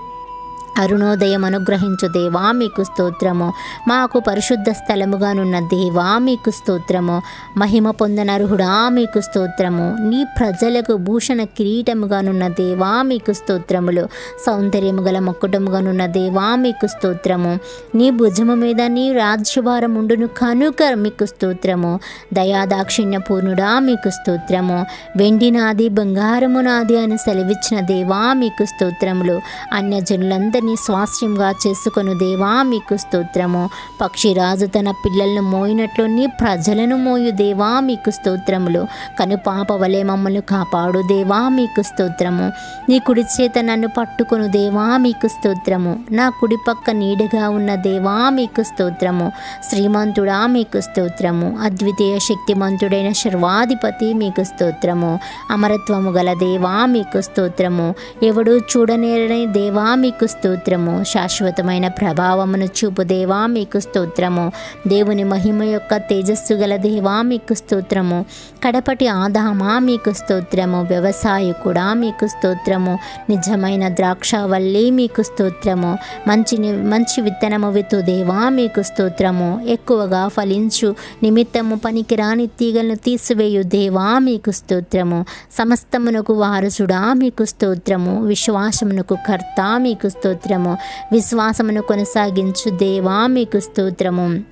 అరుణోదయం అనుగ్రహించు దేవా మీకు స్తోత్రము. మాకు పరిశుద్ధ స్థలముగానున్న దేవా మీకు స్తోత్రము. మహిమ పొందనర్హుడా మీకు స్తోత్రము. నీ ప్రజలకు భూషణ కిరీటముగానున్న దేవా మీకు స్తోత్రములు. సౌందర్యము గల మక్కుటముగానున్న దేవా మీకు స్తోత్రము. నీ భుజము మీద నీ రాజ్యభారం ఉండును కనుక మీకు స్తోత్రము. దయాదాక్షిణ్య పూర్ణుడా మీకు స్తోత్రము. వెండి నాది బంగారము నాది అని సెలవిచ్చిన దేవా మీకు స్తోత్రములు. అన్యజనులందరూ నీ స్వాస్థ్యంగా చేసుకొను దేవా మీకు స్తోత్రము. పక్షిరాజు తన పిల్లలను మోయినట్లు నీ ప్రజలను మోయు దేవా మీకు స్తోత్రములు. కనుపాప వలె మమ్మల్ని కాపాడు దేవా మీకు స్తోత్రము. నీ కుడి చేత నన్ను పట్టుకొను దేవా మీకు స్తోత్రము. నా కుడి పక్క నీడగా ఉన్న దేవా మీకు స్తోత్రము. శ్రీమంతుడా మీకు స్తోత్రము. అద్వితీయ శక్తిమంతుడైన సర్వాధిపతి మీకు స్తోత్రము. అమరత్వము గల దేవా మీకు స్తోత్రము. ఎవడు చూడనేరని దేవా మీకు స్తోత్రము. శాశ్వతమైన ప్రభావమును చూపు దేవా మీకు స్తోత్రము. దేవుని మహిమ యొక్క తేజస్సు గల దేవా మీకు స్తోత్రము. కడపటి ఆదామా మీకు స్తోత్రము. వ్యవసాయకుడా మీకు స్తోత్రము. నిజమైన ద్రాక్షవల్లి మీకు స్తోత్రము. మంచి విత్తనము విత్తు దేవా మీకు స్తోత్రము. ఎక్కువగా ఫలించు నిమిత్తము పనికిరాని తీగలను తీసివేయు దేవా మీకు స్తోత్రము. సమస్తమునకు వారసుడా మీకు స్తోత్రము. విశ్వాసమునకు కర్త మీకు స్తోత్రము. విశ్వాసమును కొనసాగించు దేవా మీకు స్తోత్రము.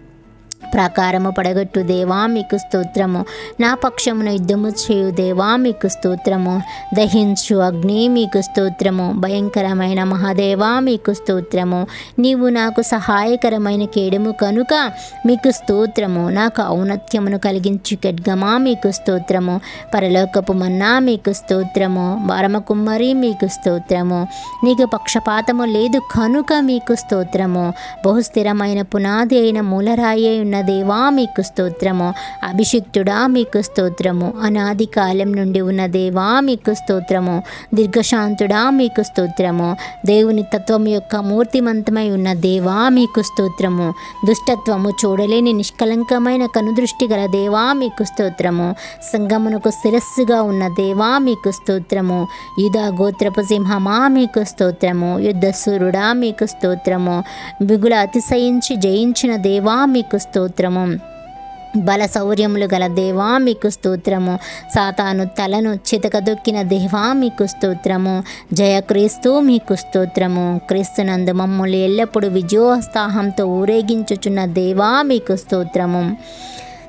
ప్రాకారము పడగొట్టు దేవా మీకు స్తోత్రము. నా పక్షమును యుద్ధము చేయు దేవా మీకు స్తోత్రము. దహించు అగ్ని మీకు స్తోత్రము. భయంకరమైన మహాదేవా మీకు స్తోత్రము. నీవు నాకు సహాయకరమైన కేడము కనుక మీకు స్తోత్రము. నాకు ఔన్నత్యమును కలిగించు ఖడ్గమా మీకు స్తోత్రము. పరలోకపు మన్నా మీకు స్తోత్రము. బారమకుమ్మరి మీకు స్తోత్రము. నీకు పక్షపాతము లేదు కనుక మీకు స్తోత్రము. బహుస్థిరమైన పునాది అయిన మూలరాయి ఉన్న దేవా మీకు స్తోత్రము. అభిషిక్తుడా మీకు స్తోత్రము. అనాది కాలం నుండి ఉన్న దేవా మీకు స్తోత్రము. దీర్ఘశాంతుడా మీకు స్తోత్రము. దేవుని తత్వం యొక్క మూర్తిమంతమై ఉన్న దేవా మీకు స్తోత్రము. దుష్టత్వము చూడలేని నిష్కలంకమైన కనుదృష్టి గల దేవా మీకు స్తోత్రము. సంగమునకు శిరస్సుగా ఉన్న దేవా మీకు స్తోత్రము. యూదా గోత్రపు సింహమా మీకు స్తోత్రము. యుద్ధసూరుడా మీకు స్తోత్రము. మిగుల అతిశయించి జయించిన దేవా మీకు స్తోత్రము. బల శౌర్యములు గల దేవా మీకు స్తోత్రము. సాతాను తలను చితకదొక్కిన దేవా మీకు స్తోత్రము. జయక్రీస్తు మీకు స్తోత్రము. క్రీస్తునందు మమ్మల్ని ఎల్లప్పుడూ విజయోత్సాహంతో ఊరేగించుచున్న దేవా మీకు స్తోత్రము.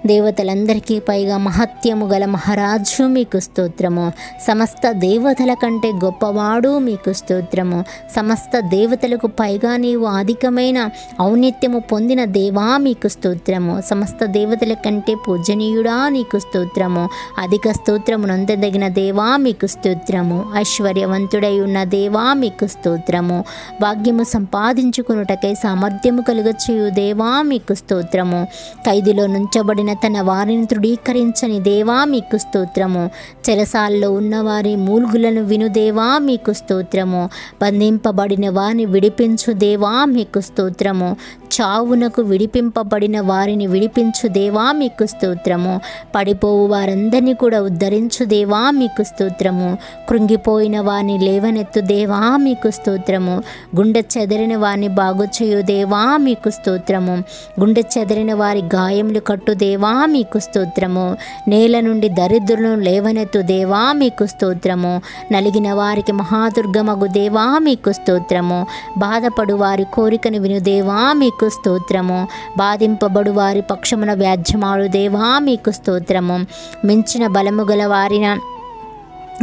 దేవతలందరికీ పైగా మహత్యము గల మహారాజు మీకు స్తోత్రము. సమస్త దేవతల కంటే గొప్పవాడు మీకు స్తోత్రము. సమస్త దేవతలకు పైగా నీవు అధికమైన ఔన్నత్యము పొందిన దేవా మీకు స్తోత్రము. సమస్త దేవతల కంటే పూజనీయుడా నీకు స్తోత్రము. అధిక స్తోత్రము నొందదగిన దేవా మీకు స్తోత్రము. ఐశ్వర్యవంతుడై ఉన్న దేవా మీకు స్తోత్రము. భాగ్యము సంపాదించుకున్నటకై సామర్థ్యము కలుగచేయు దేవా మీకు స్తోత్రము. ఖైదులో నుంచబడిన తన వారిని తృఢీకరించని దేవా మీకు స్తోత్రము. చెరసాల్లో ఉన్నవారి మూల్గులను విను దేవా మీకు స్తోత్రము. బంధింపబడిన వారిని విడిపించు దేవా మీకు స్తోత్రము. చావునకు విడిపింపబడిన వారిని విడిపించు దేవా మీకు స్తోత్రము. పడిపోవు వారందరినీ కూడా ఉద్ధరించు దేవా మీకు స్తోత్రము. కృంగిపోయిన వారిని లేవనెత్తు దేవా మీకు స్తోత్రము. గుండె చెదరిన వారిని బాగు చేయు దేవా మీకు స్తోత్రము. గుండె చెదరిన వారి గాయములు కట్టు దేవా మీకు స్తోత్రము. నేల నుండి దరిద్రులను లేవనెత్తు దేవా మీకు స్తోత్రము. నలిగిన వారికి మహాదుర్గమగు దేవా మీకు స్తోత్రము. బాధపడు వారి కోరికను విను దేవా మీకు స్తోత్రము. బాధింపబడు వారి పక్షమున వ్యాజ్యమాడు దేవా మీకు స్తోత్రము. మించిన బలము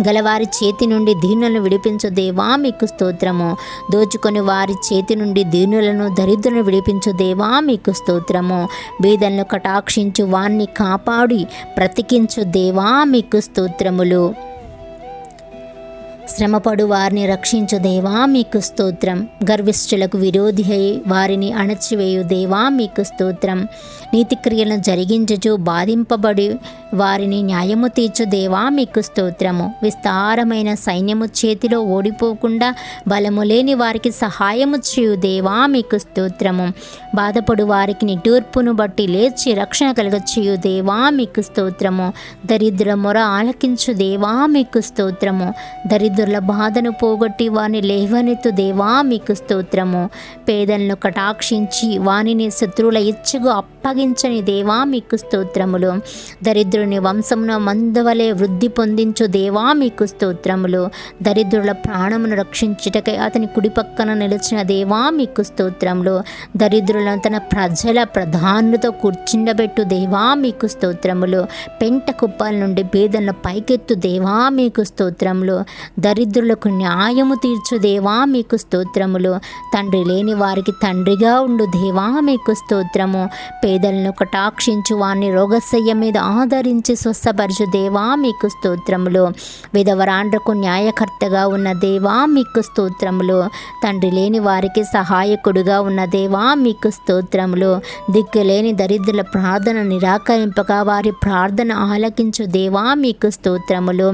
గలవారి చేతి నుండి దీనులను విడిపించు దేవా మీకు స్తోత్రము. దోచుకొని వారి చేతి నుండి దీనులను దరిద్రులను విడిపించు దేవా మీకు స్తోత్రము. బీదలను కటాక్షించు వారిని కాపాడి బ్రతికించు దేవా మీకు స్తోత్రములు. శ్రమపడు వారిని రక్షించు దేవా మీకు స్తోత్రం. గర్విష్ఠులకు విరోధి అయి వారిని అణచివేయు దేవా మీకు స్తోత్రం. నీతిక్రియలను జరిగించుచు బాధింపబడి వారిని న్యాయము తీర్చు దేవా మీకు స్తోత్రము. విస్తారమైన సైన్యము చేతిలో ఓడిపోకుండా బలము లేని వారికి సహాయము చేయు దేవా మీకు స్తోత్రము. బాధపడు వారికి నిట్టూర్పును బట్టి లేచి రక్షణ కలుగచేయు దేవా మీకు స్తోత్రము. దరిద్రుల మొర ఆలకించు దేవా మీకు స్తోత్రము. దరిద్రుల బాధను పోగొట్టి వారిని లేవనెత్తు దేవా మీకు స్తోత్రము. పేదలను కటాక్షించి వానిని శత్రువుల ఇచ్చగు అప్పగించని దేవా మీకు స్తోత్రములు. దరిద్రుని వంశమున మందవలే వృద్ధి పొందించు దేవా మీకు స్తోత్రములు. దరిద్రుల ప్రాణమును రక్షించుటకై అతని కుడి పక్కన నిలిచిన దేవా మీకు స్తోత్రములు. దరిద్రులను తన ప్రజల ప్రధానులతో కూర్చుండబెట్టు దేవా మీకు స్తోత్రములు. పెంట కుప్పల నుండి బీదలను పైకెత్తు దేవా మీకు స్తోత్రములు. దరిద్రులకు న్యాయము తీర్చు దేవా మీకు స్తోత్రములు. తండ్రి లేని వారికి తండ్రిగా ఉండు దేవా మీకు స్తోత్రము. పేదలను కటాక్షించు వారిని రోగశయ్య మీద ఆదరించి స్వస్థపరచు దేవా మీకు స్తోత్రములు. విధవరాండ్రకు న్యాయకర్తగా ఉన్న దేవా మీకు స్తోత్రములు. తండ్రి లేని వారికి సహాయకుడుగా ఉన్న దేవా మీకు స్తోత్రములు. దిక్కులేని దరిద్రుల ప్రార్థన నిరాకరింపగా వారి ప్రార్థన ఆలకించు దేవా మీకు స్తోత్రములు.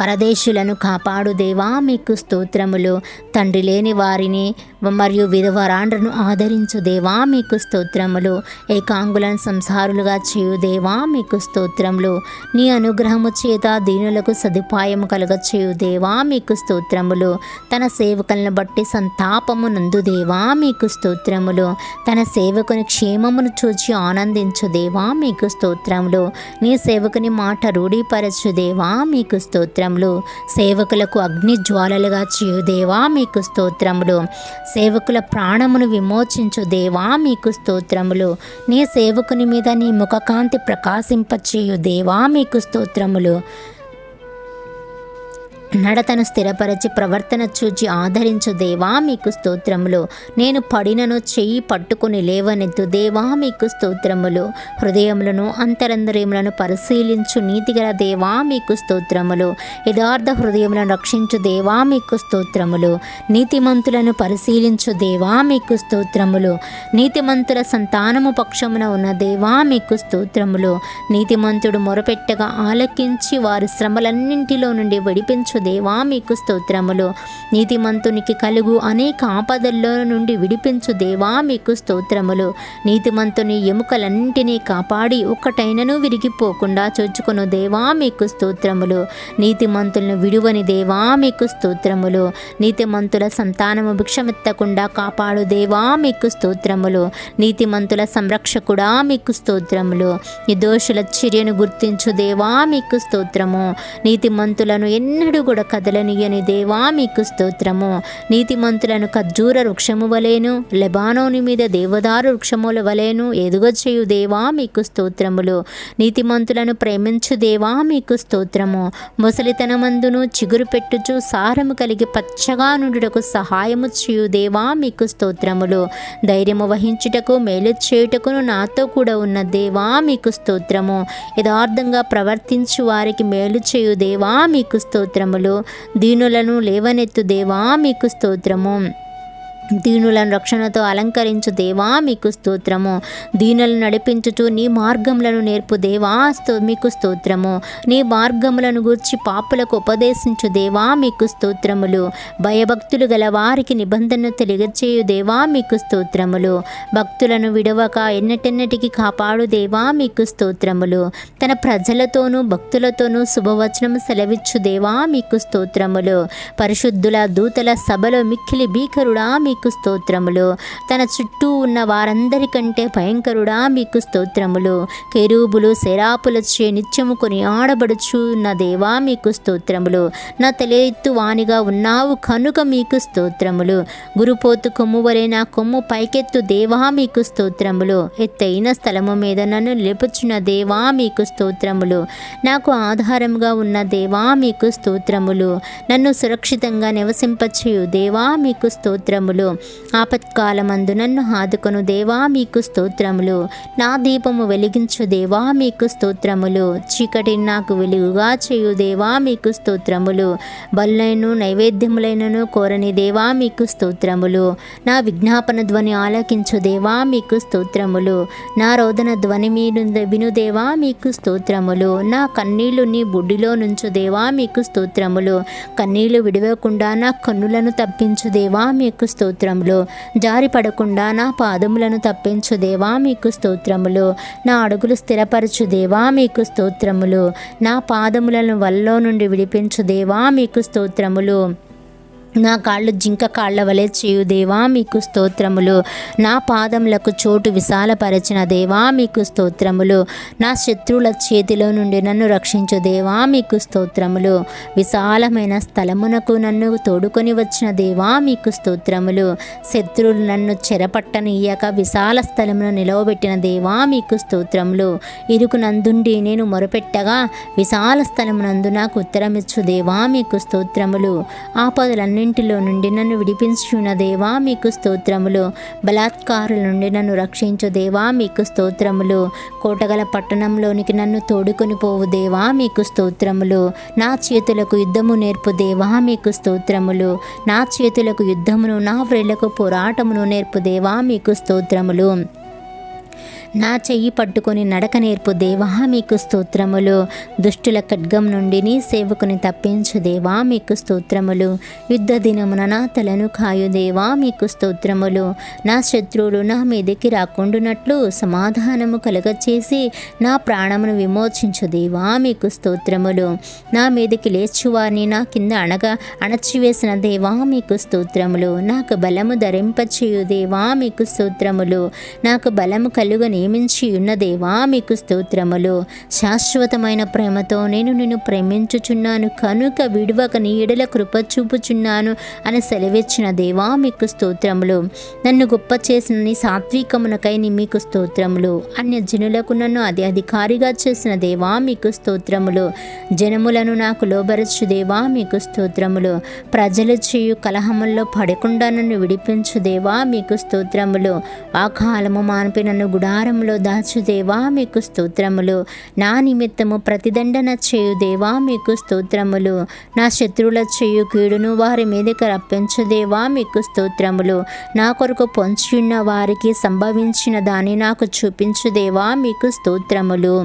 పరదేశులను కాపాడు దేవా మీకు స్తోత్రములు. తండ్రి లేని వారిని మరియు విధవరాండ్రను ఆదరించు దేవా మీకు స్తోత్రములు. ఏకాంగులను సంసారులుగా చేయు దేవా మీకు స్తోత్రములు. నీ అనుగ్రహము చేత దీనులకు సదుపాయము కలుగచేయు దేవా మీకు స్తోత్రములు. తన సేవకులను బట్టి సంతాపము నందు దేవా మీకు స్తోత్రములు. తన సేవకుని క్షేమమును చూచి ఆనందించు దేవా మీకు స్తోత్రములు. నీ సేవకుని మాట రూఢీపరచు దేవా మీకు స్తోత్రములు. సేవకులకు అగ్ని జ్వాలలుగా చేయు దేవా మీకు స్తోత్రములు. సేవకుల ప్రాణమును విమోచించు దేవా మీకు స్తోత్రములు. నీ సేవకుని మీద నీ ముఖకాంతి ప్రకాశింపచేయు దేవా మీకు స్తోత్రములు. నడతను స్థిరపరచి ప్రవర్తన చూచి ఆదరించు దేవా మీకు స్తోత్రములు. నేను పడినను చెయ్యి పట్టుకుని లేవనెత్తు దేవా మీకు స్తోత్రములు. హృదయములను అంతరంద్రియములను పరిశీలించు నీతిగల దేవా మీకు స్తోత్రములు. యథార్థ హృదయములను రక్షించు దేవా మీకు స్తోత్రములు. నీతిమంతులను పరిశీలించు దేవా మీకు స్తోత్రములు. నీతిమంతుల సంతానము పక్షమున ఉన్న దేవా మీకు స్తోత్రములు. నీతిమంతుడు మొరపెట్టగా ఆలకించి వారి శ్రమలన్నింటిలో నుండి విడిపించు దేవా మీకు స్తోత్రములు. నీతిమంతునికి కలుగు అనేక ఆపదల్లో నుండి విడిపించు దేవా మీకు స్తోత్రములు. నీతిమంతుని ఎముకలన్నింటినీ కాపాడి ఒక్కటైనను విరిగిపోకుండా చూచుకొను దేవా మీకు స్తోత్రములు. నీతిమంతులను విడువని దేవా మీకు స్తోత్రములు. నీతిమంతుల సంతానము భిక్షమెత్తకుండా కాపాడు దేవా మీకు స్తోత్రములు. నీతిమంతుల సంరక్షకుడా మీకు స్తోత్రములు. నిర్దోషుల చర్యను గుర్తించు దేవా మీకు స్తోత్రము. నీతిమంతులను ఎన్నడూ కూడా కదలనీయని దేవా మీకు స్తోత్రము. నీతిమంతులను ఖర్జూర వృక్షము వలెను లెబానోని మీద దేవదారు వృక్షముల వలెను ఎదుగచేయు దేవా మీకు స్తోత్రములు. నీతిమంతులను ప్రేమించు దేవా మీకు స్తోత్రము. ముసలితనమందును చిగురు పెట్టుచు సారము కలిగి పచ్చగా నుండుటకు సహాయము చేయు దేవా మీకు స్తోత్రములు. ధైర్యము వహించుటకు మేలు చేయుటకును నాతో కూడా ఉన్న దేవా మీకు స్తోత్రము. యథార్థంగా ప్రవర్తించు వారికి మేలు చేయు దేవా మీకు స్తోత్రములు. దీనులను లేవనెత్తు దేవా మీకు స్తోత్రము. దీనులను రక్షణతో అలంకరించు దేవా మీకు స్తోత్రము. దీనులను నడిపించుచు నీ మార్గములను నేర్పు దేవా మీకు స్తోత్రము. నీ మార్గములను గూర్చి పాపులకు ఉపదేశించు దేవా మీకు స్తోత్రములు. భయభక్తులు గల వారికి నిబంధనను తెలియజేయు దేవా మీకు స్తోత్రములు. భక్తులను విడవక ఎన్నటెన్నటికి కాపాడు దేవా మీకు స్తోత్రములు. తన ప్రజలతోనూ భక్తులతోనూ శుభవచనము సెలవిచ్చు దేవా మీకు స్తోత్రములు. పరిశుద్ధుల దూతల సభలో మిక్కిలి భీకరుడా మీకు స్తోత్రములు. తన చుట్టూ ఉన్న వారందరికంటే భయంకరుడా మీకు స్తోత్రములు. కెరూబులు శరాపులచే నిత్యము కొని ఆడబడుచున్న దేవా మీకు స్తోత్రములు. నా తలెత్తు వానిగా ఉన్నావు కనుక మీకు స్తోత్రములు. గురుపోతు కొమ్ము వలె నా కొమ్ము పైకెత్తు దేవా మీకు స్తోత్రములు. ఎత్తైన స్థలము మీద నన్ను నిలుపుచున్న దేవా మీకు స్తోత్రములు. నాకు ఆధారముగా ఉన్న దేవా మీకు స్తోత్రములు. నన్ను సురక్షితంగా నివసింపచేయు దేవా మీకు స్తోత్రములు. స్తోత్రములు. ఆపత్కాలమందు నన్ను ఆదుకొను దేవా మీకు స్తోత్రములు. నా దీపము వెలిగించు దేవా మీకు స్తోత్రములు. చీకటిని నాకు వెలుగుగా చేయు దేవా మీకు స్తోత్రములు. బలులైన నైవేద్యములైనను కోరని దేవా మీకు స్తోత్రములు. నా విజ్ఞాపన ధ్వని ఆలకించు దేవా మీకు స్తోత్రములు. నా రోదన ధ్వని విను దేవా మీకు స్తోత్రములు. నా కన్నీళ్లు నీ బుడ్డిలో నుంచు దేవా మీకు స్తోత్రములు. కన్నీళ్లు విడవకుండా నా కన్నులను తప్పించు దేవా మీకు స్తోత్రములు. జారి పడకుండా నా పాదములను తప్పించు దేవా మీకు స్తోత్రములు. నా అడుగులు స్థిరపరచు దేవా మీకు స్తోత్రములు. నా పాదములను వల్లో నుండి విడిపించు దేవా మీకు స్తోత్రములు. నా కాళ్ళు జింక కాళ్ళ వలె చేయు దేవా మీకు స్తోత్రములు. నా పాదములకు చోటు విశాలపరచిన దేవా మీకు స్తోత్రములు. నా శత్రువుల చేతిలో నుండి నన్ను రక్షించు దేవా మీకు స్తోత్రములు. విశాలమైన స్థలమునకు నన్ను తోడుకొని వచ్చిన దేవా మీకు స్తోత్రములు. శత్రువులు నన్ను చెరపట్టనియ్యక విశాల స్థలమును నిలవబెట్టిన దేవా మీకు స్తోత్రములు. ఇరుకునందుండి నేను మొరపెట్టగా విశాల స్థలమునందు నాకు ఉత్తరమిచ్చు దేవా మీకు స్తోత్రములు. ఆపదలన్నీ అన్నింటిలో నుండి నన్ను విడిపించుచున్న దేవా మీకు స్తోత్రములు. బలాత్కారుల నుండి నన్ను రక్షించు దేవా మీకు స్తోత్రములు. కోటగల పట్టణంలోనికి నన్ను తోడుకొని పోవు దేవా మీకు స్తోత్రములు. నా చేతులకు యుద్ధము నేర్పు దేవా మీకు స్తోత్రములు. నా చేతులకు యుద్ధమును నా వ్రేళ్లకు పోరాటమును నేర్పు దేవా మీకు స్తోత్రములు. నా చెయ్యి పట్టుకొని నడక నేర్పు దేవా మీకు స్తోత్రములు. దుష్టుల ఖడ్గం నుండి నీ సేవకుని తప్పించు దేవా మీకు స్తోత్రములు. యుద్ధ దినమున నా తలను కాయు దేవా మీకు స్తోత్రములు. నా శత్రువులు నా మీదకి రాకుండునట్లు సమాధానము కలుగచేసి నా ప్రాణమును విమోచించు దేవా మీకు స్తోత్రములు. నా మీదకి లేచువారిని నా కింద అణచివేసిన దేవా మీకు స్తోత్రములు. నాకు బలము ధరింపచేయు దేవా మీకు స్తోత్రములు. నాకు బలము కలుగని నియమించి ఉన్న దేవా మీకు స్తోత్రములు. శాశ్వతమైన ప్రేమతో నేను నిన్ను ప్రేమించుచున్నాను కనుక విడువక నీ ఎడల కృప చూపుచున్నాను అని సెలవిచ్చిన దేవా మీకు స్తోత్రములు. నన్ను గొప్ప చేసిన నీ సాత్వికమునకై మీకు స్తోత్రములు. అన్య జనులకు నన్ను అధికారిగా చేసిన దేవా మీకు స్తోత్రములు. జనములను నాకు లోబరచు దేవా మీకు స్తోత్రములు. ప్రజలు చేయు కలహముల్లో పడకుండా నన్ను విడిపించు దేవా మీకు స్తోత్రములు. ఆ కాలము మాన్పి నన్ను గుడారంలో దాచు దేవా మీకు స్తోత్రములు. నా నిమిత్తము ప్రతిదండన చేయు దేవా మీకు స్తోత్రములు. నా శత్రువుల చేయు కీడును వారి మీదకి రప్పించు దేవా మీకు స్తోత్రములు. నా కొరకు పొంచియున్న వారికి సంభవించిన దాన్ని నాకు చూపించు దేవా మీకు స్తోత్రములు.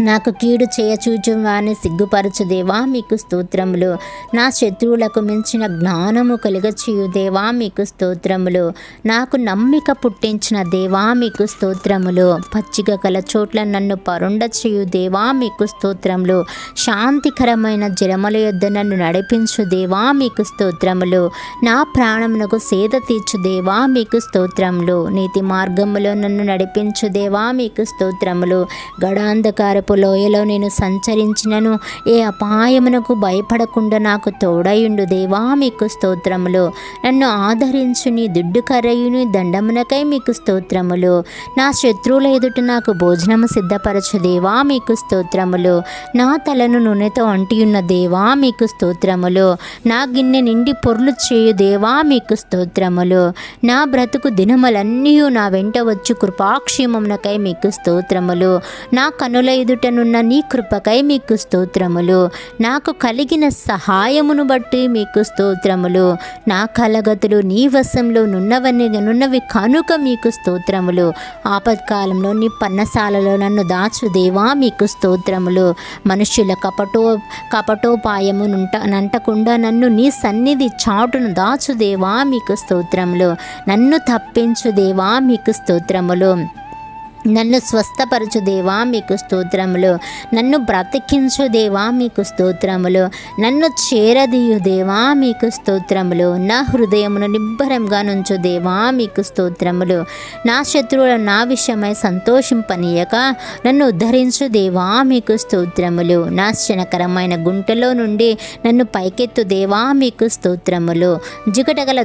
నాకు కీడు చేయచూచు వారిని సిగ్గుపరచు దేవా మీకు స్తోత్రములు. నా శత్రువులకు మించిన జ్ఞానము కలుగచేయు దేవా మీకు స్తోత్రములు. నాకు నమ్మిక పుట్టించిన దేవా మీకు స్తోత్రములు. పచ్చిక గల చోట్ల నన్ను పరుండ చేయు దేవా మీకు స్తోత్రములు. శాంతికరమైన జలముల యొద్ద నన్ను నడిపించు దేవా మీకు స్తోత్రములు. నా ప్రాణమునకు సేద తీర్చు దేవా మీకు స్తోత్రములు. నీతి మార్గములో నన్ను నడిపించు దేవా మీకు స్తోత్రములు. గడాంధకార లోయలో నేను సంచరించినను ఏ అపాయమునకు భయపడకుండా నాకు తోడయుండు దేవా మీకు స్తోత్రములు. నన్ను ఆదరించు నీ దుడ్డు కర్రయుని దండమునకై మీకు స్తోత్రములు. నా శత్రువుల ఎదుట నాకు భోజనము సిద్ధపరచు దేవా మీకు స్తోత్రములు. నా తలను నూనెతో అంటియున్న దేవా మీకు స్తోత్రములు. నా గిన్నె నిండి పొర్లు చేయు దేవా మీకు స్తోత్రములు. నా బ్రతుకు దినములన్నీ నా వెంట వచ్చు కృపాక్షేమమునకై మీకు స్తోత్రములు. నా కనుల ఎదుటనున్న నీ కృపకై మీకు స్తోత్రములు. నాకు కలిగిన సహాయమును బట్టి మీకు స్తోత్రములు. నా కలగతులు నీ వశంలో నున్నవి కనుక మీకు స్తోత్రములు. ఆపత్కాలంలో నీ పన్నశాలలో నన్ను దాచు దేవా మీకు స్తోత్రములు. మనుష్యుల కపటోపాయము నంటకుండా నన్ను నీ సన్నిధి చాటును దాచు దేవా మీకు స్తోత్రములు. నన్ను తప్పించు దేవా మీకు స్తోత్రములు. నన్ను స్వస్థపరచు దేవా మీకు స్తోత్రములు. నన్ను బ్రతికించు దేవా మీకు స్తోత్రములు. నన్ను చేరదీయు దేవా మీకు స్తోత్రములు. నా హృదయమును నిబ్బరంగా నుంచు దేవా మీకు స్తోత్రములు. నా శత్రువులు నా విషయమై సంతోషింపనీయక నన్ను ఉద్ధరించు దేవా మీకు స్తోత్రములు. నాశనకరమైన గుంటలో నుండి నన్ను పైకెత్తు దేవా మీకు స్తోత్రములు. జిగటగల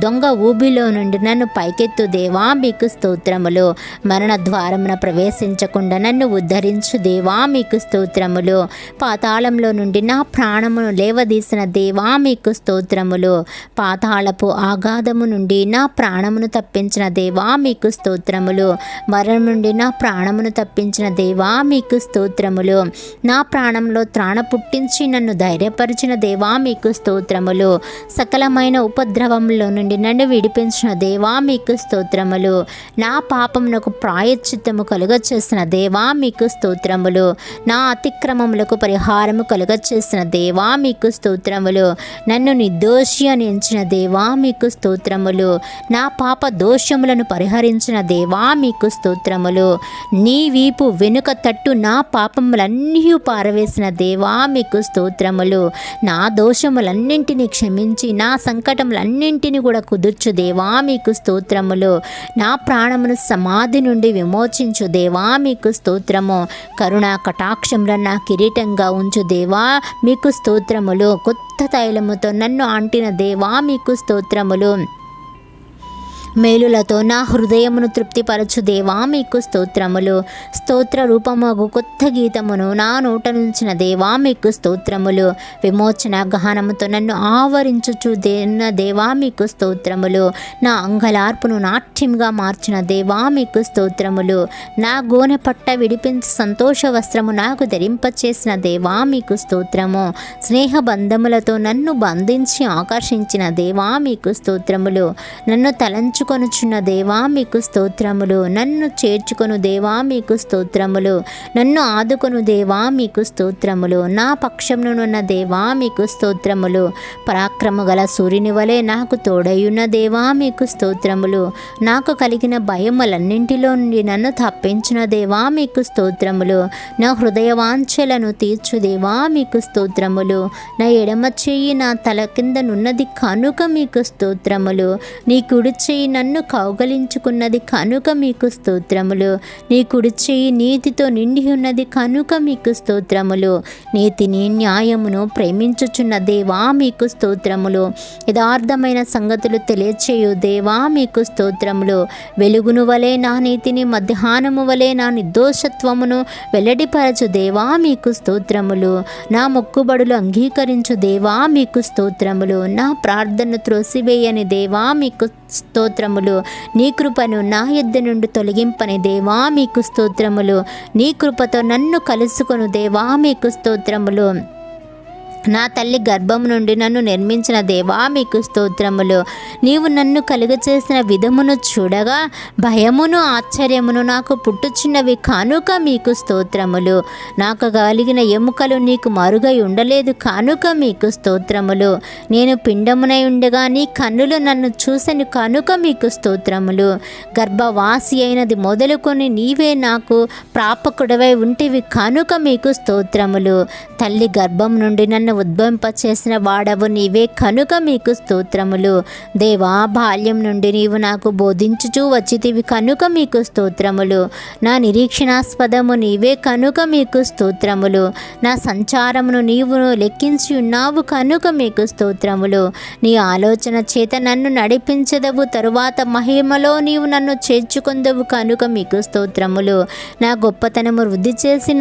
దొంగ ఊబిలో నుండి నన్ను పైకెత్తు దేవా మీకు స్తోత్రములు. మరణ అంధకారమున ప్రవేశించకుండా నన్ను ఉద్ధరించు దేవా మీకు స్తోత్రములు. పాతాళంలో నుండి నా ప్రాణమును లేవదీసిన దేవా మీకు స్తోత్రములు. పాతాళపు ఆగాధము నుండి నా ప్రాణమును తప్పించిన దేవా మీకు స్తోత్రములు. మరణం నుండి నా ప్రాణమును తప్పించిన దేవా మీకు స్తోత్రములు. నా ప్రాణంలో త్రాణ పుట్టించి నన్ను ధైర్యపరిచిన దేవా మీకు స్తోత్రములు. సకలమైన ఉపద్రవంలో నుండి నన్ను విడిపించిన దేవా మీకు స్తోత్రములు. నా పాపమునకు ప్రాయశ్చిత్తము కలుగచేసిన దేవా మీకు స్తోత్రములు. నా అతిక్రమములకు పరిహారము కలుగచేసిన దేవా మీకు స్తోత్రములు. నన్ను నిర్దోషి అని ఎంచిన దేవా మీకు స్తోత్రములు. నా పాప దోషములను పరిహరించిన దేవా మీకు స్తోత్రములు. నీ వీపు వెనుక తట్టు నా పాపములన్నీ పారవేసిన దేవా మీకు స్తోత్రములు. నా దోషములన్నింటినీ క్షమించి నా సంకటములన్నింటినీ కూడా కుదుర్చు దేవా మీకు స్తోత్రములు. నా ప్రాణమును సమాధి నుండి విమోచించు దేవా మీకు స్తోత్రము. కరుణా కటాక్షములను నా కిరీటంగా ఉంచు దేవా మీకు స్తోత్రములు. కొత్త తైలముతో నన్ను అంటిన దేవా మీకు స్తోత్రములు. మేలులతో నా హృదయమును తృప్తిపరచు దేవా మీకు స్తోత్రములు. స్తోత్ర రూపమగు కొత్త గీతమును నా నోట నుంచిన దేవా మీకు స్తోత్రములు. విమోచన గహనముతో నన్ను ఆవరించుచు దేవా మీకు స్తోత్రములు. నా అంగలార్పును నాట్యంగా మార్చిన దేవా మీకు స్తోత్రములు. నా గోనె పట్ట విడిపించి సంతోష వస్త్రము నాకు ధరింపచేసిన దేవా మీకు స్తోత్రము. స్నేహ బంధములతో నన్ను బంధించి ఆకర్షించిన దేవా మీకు స్తోత్రములు. నన్ను కొనుచున్న దేవా మీకు స్తోత్రములు. నన్ను చేర్చుకొను దేవా మీకు స్తోత్రములు. నన్ను ఆదుకొను దేవా మీకు స్తోత్రములు. నా పక్షమునున్న దేవా మీకు స్తోత్రములు. పరాక్రమ గల సూర్యుని వలె నాకు తోడయున్న దేవా మీకు స్తోత్రములు. నాకు కలిగిన భయములన్నింటిలో నుండి నన్ను తప్పించిన దేవా మీకు స్తోత్రములు. నా హృదయ వాంఛలను తీర్చు దేవా మీకు స్తోత్రములు. నా ఎడమ చెయ్యి నా తల కిందనున్నది కనుక మీకు స్తోత్రములు. నీ కుడి చెయ్యి నన్ను కౌగలించుకున్నది కనుక మీకు స్తోత్రములు. నీ కుడి చెయ్యి నీతితో నిండి ఉన్నది కనుక మీకు స్తోత్రములు. నీతిని న్యాయమును ప్రేమించుచున్న దేవా మీకు స్తోత్రములు. యథార్థమైన సంగతులు తెలియచేయు దేవా మీకు స్తోత్రములు. వెలుగును వలె నా నీతిని, మధ్యాహ్నము వలె నా నిర్దోషత్వమును వెల్లడిపరచు దేవా మీకు స్తోత్రములు. నా మొక్కుబడులు అంగీకరించు దేవా మీకు స్తోత్రములు. నా ప్రార్థన త్రోసివేయని దేవా మీకు స్తోత్రములు. నీ కృపను నా యొద్ద నుండి తొలగింపని దేవా మీకు స్తోత్రములు. నీ కృపతో నన్ను కలుసుకొను దేవా మీకు స్తోత్రములు. నా తల్లి గర్భం నుండి నన్ను నిర్మించిన దేవా మీకు స్తోత్రములు. నీవు నన్ను కలుగచేసిన విధమును చూడగా భయమును ఆశ్చర్యమును నాకు పుట్టుచున్నవి కనుక మీకు స్తోత్రములు. నాకు కలిగిన ఎముకలు నీకు మరుగై ఉండలేదు కనుక మీకు స్తోత్రములు. నేను పిండమునై ఉండగా నీ కన్నులు నన్ను చూసని కనుక మీకు స్తోత్రములు. గర్భవాసి అయినది మొదలుకొని నీవే నాకు ప్రాపకుడవై ఉంటివి కనుక మీకు స్తోత్రములు. తల్లి గర్భం నుండి నన్ను ఉద్భవింపచేసిన వాడవు నీవే కనుక మీకు స్తోత్రములు. దేవా, బాల్యం నుండి నీవు నాకు బోధించుచూ వచ్చితివి కనుక మీకు స్తోత్రములు. నా నిరీక్షణాస్పదము నీవే కనుక మీకు స్తోత్రములు. నా సంచారమును నీవు లెక్కించి ఉన్నావు కనుక మీకు స్తోత్రములు. నీ ఆలోచన చేత నన్ను నడిపించదవు, తరువాత మహిమలో నీవు నన్ను చేర్చుకొందవు కనుక మీకు స్తోత్రములు. నా గొప్పతనము వృద్ధి చేసి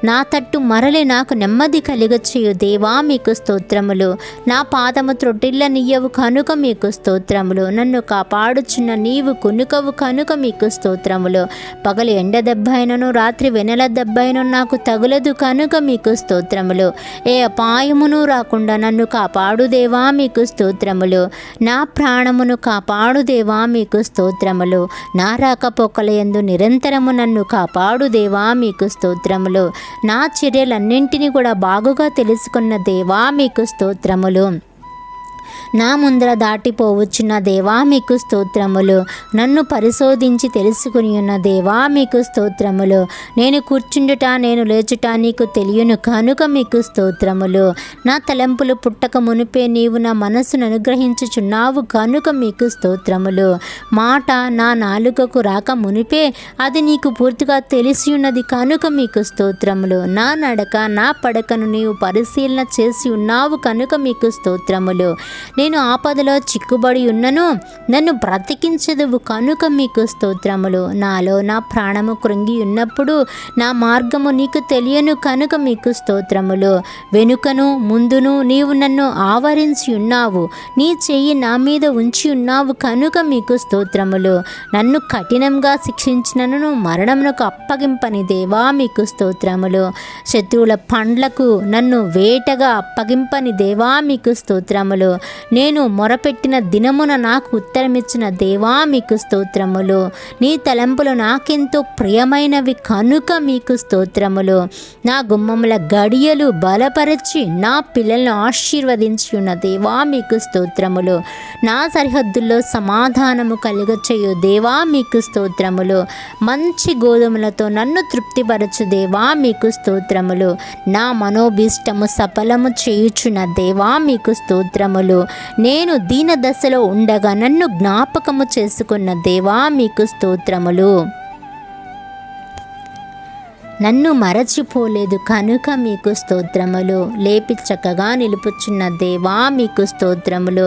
నా తట్టు మరలి నాకు నెమ్మది కలిగచేయు దేవా మీకు స్తోత్రములు. నా పాదము త్రొట్టిల్లనియ్యవు కనుక మీకు స్తోత్రములు. నన్ను కాపాడుచున్న నీవు కునుకవు కనుక మీకు స్తోత్రములు. పగలు ఎండ దెబ్బైనను రాత్రి వెనెల దెబ్బైనను నాకు తగులదు కనుక మీకు స్తోత్రములు. ఏ అపాయమును రాకుండా నన్ను కాపాడు దేవా మీకు స్తోత్రములు. నా ప్రాణమును కాపాడు దేవా మీకు స్తోత్రములు. నా రాకపోకల యందు నిరంతరము నన్ను కాపాడు దేవా మీకు స్తోత్రములు. నా చర్యలన్నింటినీ కూడా బాగుగా తెలుసుకున్న దేవా మీకు స్తోత్రములు. నా ముందర దాటిపోవచ్చున్న దేవా మీకు స్తోత్రములు. నన్ను పరిశోధించి తెలుసుకుని ఉన్న దేవా మీకు స్తోత్రములు. నేను కూర్చుండుట నేను లేచుట నీకు తెలియను కనుక మీకు స్తోత్రములు. నా తలంపులు పుట్టక మునిపే నీవు నా మనస్సును అనుగ్రహించుచున్నావు కనుక మీకు స్తోత్రములు. మాట నా నాలుకకు రాక మునిపే అది నీకు పూర్తిగా తెలిసి ఉన్నది కనుక మీకు స్తోత్రములు. నా నడక నా పడకను నీవు పరిశీలన చేసి ఉన్నావు కనుక మీకు స్తోత్రములు. నేను ఆపదలో చిక్కుబడి ఉన్నను, నన్ను బ్రతికించదువు కనుక మీకు స్తోత్రములు. నాలో నా ప్రాణము కృంగి ఉన్నప్పుడు నా మార్గము నీకు తెలియను కనుక మీకు స్తోత్రములు. వెనుకను ముందును నీవు నన్ను ఆవరించి ఉన్నావు, నీ చెయ్యి నా మీద ఉంచి ఉన్నావు కనుక మీకు స్తోత్రములు. నన్ను కఠినంగా శిక్షించినను మరణమునకు అప్పగింపని దేవా మీకు స్తోత్రములు. శత్రువుల పండ్లకు నన్ను వేటగా అప్పగింపని దేవా మీకు స్తోత్రములు. నేను మొరపెట్టిన దినమున నాకు ఉత్తరమిచ్చిన దేవా మీకు స్తోత్రములు. నీ తలంపులు నాకెంతో ప్రియమైనవి కనుక మీకు స్తోత్రములు. నా గుమ్మముల గడియలు బలపరచి నా పిల్లలను ఆశీర్వదించి ఉన్న దేవా మీకు స్తోత్రములు. నా సరిహద్దుల్లో సమాధానము కలుగచేయు దేవా మీకు స్తోత్రములు. మంచి గోధుమలతో నన్ను తృప్తిపరచు దేవా మీకు స్తోత్రములు. నా మనోభీష్టము సఫలము చేయుచున్న దేవా మీకు స్తోత్రములు. నేను దీన దశలో ఉండగా నన్ను జ్ఞాపకము చేసుకున్న దేవా మీకు స్తోత్రములు. నన్ను మరచిపోలేదు కనుక మీకు స్తోత్రములు. లేపి చక్కగా నిలుపుచున్న దేవా మీకు స్తోత్రములు.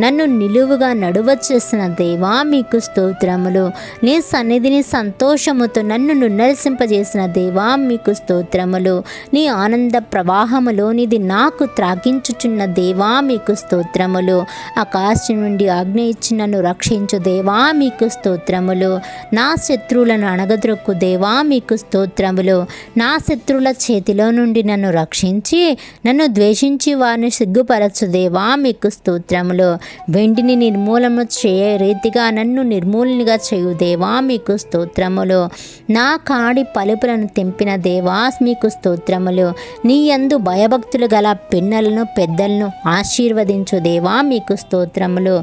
నన్ను నిలువుగా నడువచేసిన దేవా మీకు స్తోత్రములు. నీ సన్నిధిని సంతోషముతో నన్ను నున్నసింపజేసిన దేవా మీకు స్తోత్రములు. నీ ఆనంద ప్రవాహములోనిది నాకు త్రాగించుచున్న దేవా మీకు స్తోత్రములు. ఆకాశం నుండి ఆజ్ఞ ఇచ్చి నన్ను రక్షించు దేవా మీకు స్తోత్రములు. నా శత్రువులను అణగద్రొక్కు దేవా మీకు స్తోత్రములు. నా శత్రువుల చేతిలో నుండి నన్ను రక్షించి నన్ను ద్వేషించి వారిని సిగ్గుపరచు దేవా మీకు స్తోత్రములు. వెండిని నిర్మూలన చేయ రీతిగా నన్ను నిర్మూలనగా చేయు దేవా మీకు స్తోత్రములు. నా కాడి పలుపులను తెంపిన దేవా మీకు స్తోత్రములు. నీ యందు భయభక్తులు గల పిన్నలను పెద్దలను ఆశీర్వదించు దేవా మీకు స్తోత్రములు.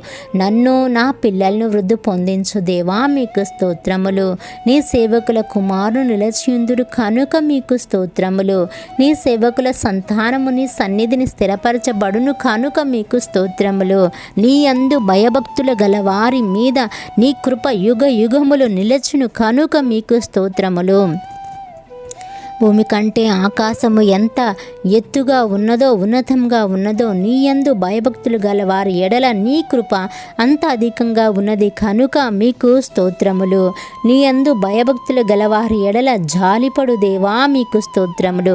నన్ను నా పిల్లలను వృద్ధి పొందించు దేవా మీకు స్తోత్రములు. నీ సేవకుల కుమారుడు నిలచియుందుడు కనుక మీకు స్తోత్రములు. నీ సేవకుల సంతానము నీ సన్నిధిని స్థిరపరచబడును కనుక మీకు స్తోత్రములు. నీ యందు భయభక్తులు గల వారి మీద నీ కృప యుగ యుగములు నిలచును కనుక మీకు స్తోత్రములు. భూమి కంటే ఆకాశము ఎంత ఎత్తుగా ఉన్నదో ఉన్నతంగా ఉన్నదో నీ యందు భయభక్తులు గల వారి ఎడల నీ కృప అంత అధికంగా ఉన్నది కనుక మీకు స్తోత్రములు. నీ యందు భయభక్తులు గల వారి ఎడల జాలిపడు దేవా మీకు స్తోత్రములు.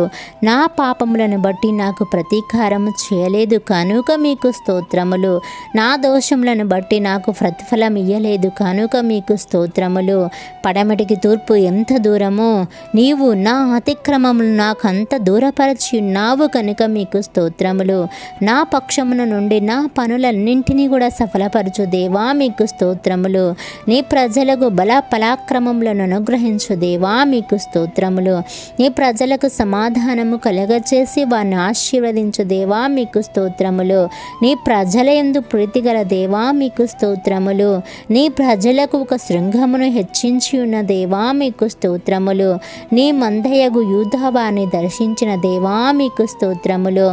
నా పాపములను బట్టి నాకు ప్రతీకారము చేయలేదు కనుక మీకు స్తోత్రములు. నా దోషములను బట్టి నాకు ప్రతిఫలం ఇయ్యలేదు కనుక మీకు స్తోత్రములు. పడమటికి తూర్పు ఎంత దూరమో నీవు నా అతిక్రమములు నాకంత దూరపరచి ఉన్నావు కనుక మీకు స్తోత్రములు. నా పక్షమున నుండి నా పనులన్నింటినీ కూడా సఫలపరచు దేవా మీకు స్తోత్రములు. నీ ప్రజలకు బల పరాక్రమములను అనుగ్రహించు దేవా మీకు స్తోత్రములు. నీ ప్రజలకు సమాధానము కలగచేసి వారిని ఆశీర్వదించు దేవా మీకు స్తోత్రములు. నీ ప్రజల యందు ప్రీతిగల దేవా మీకు స్తోత్రములు. నీ ప్రజలకు ఒక శృంగమును హెచ్చించి ఉన్న దేవా మీకు స్తోత్రములు. నీ మందయగు యూదావారిని దర్శించిన దేవా మీకు స్తోత్రములు.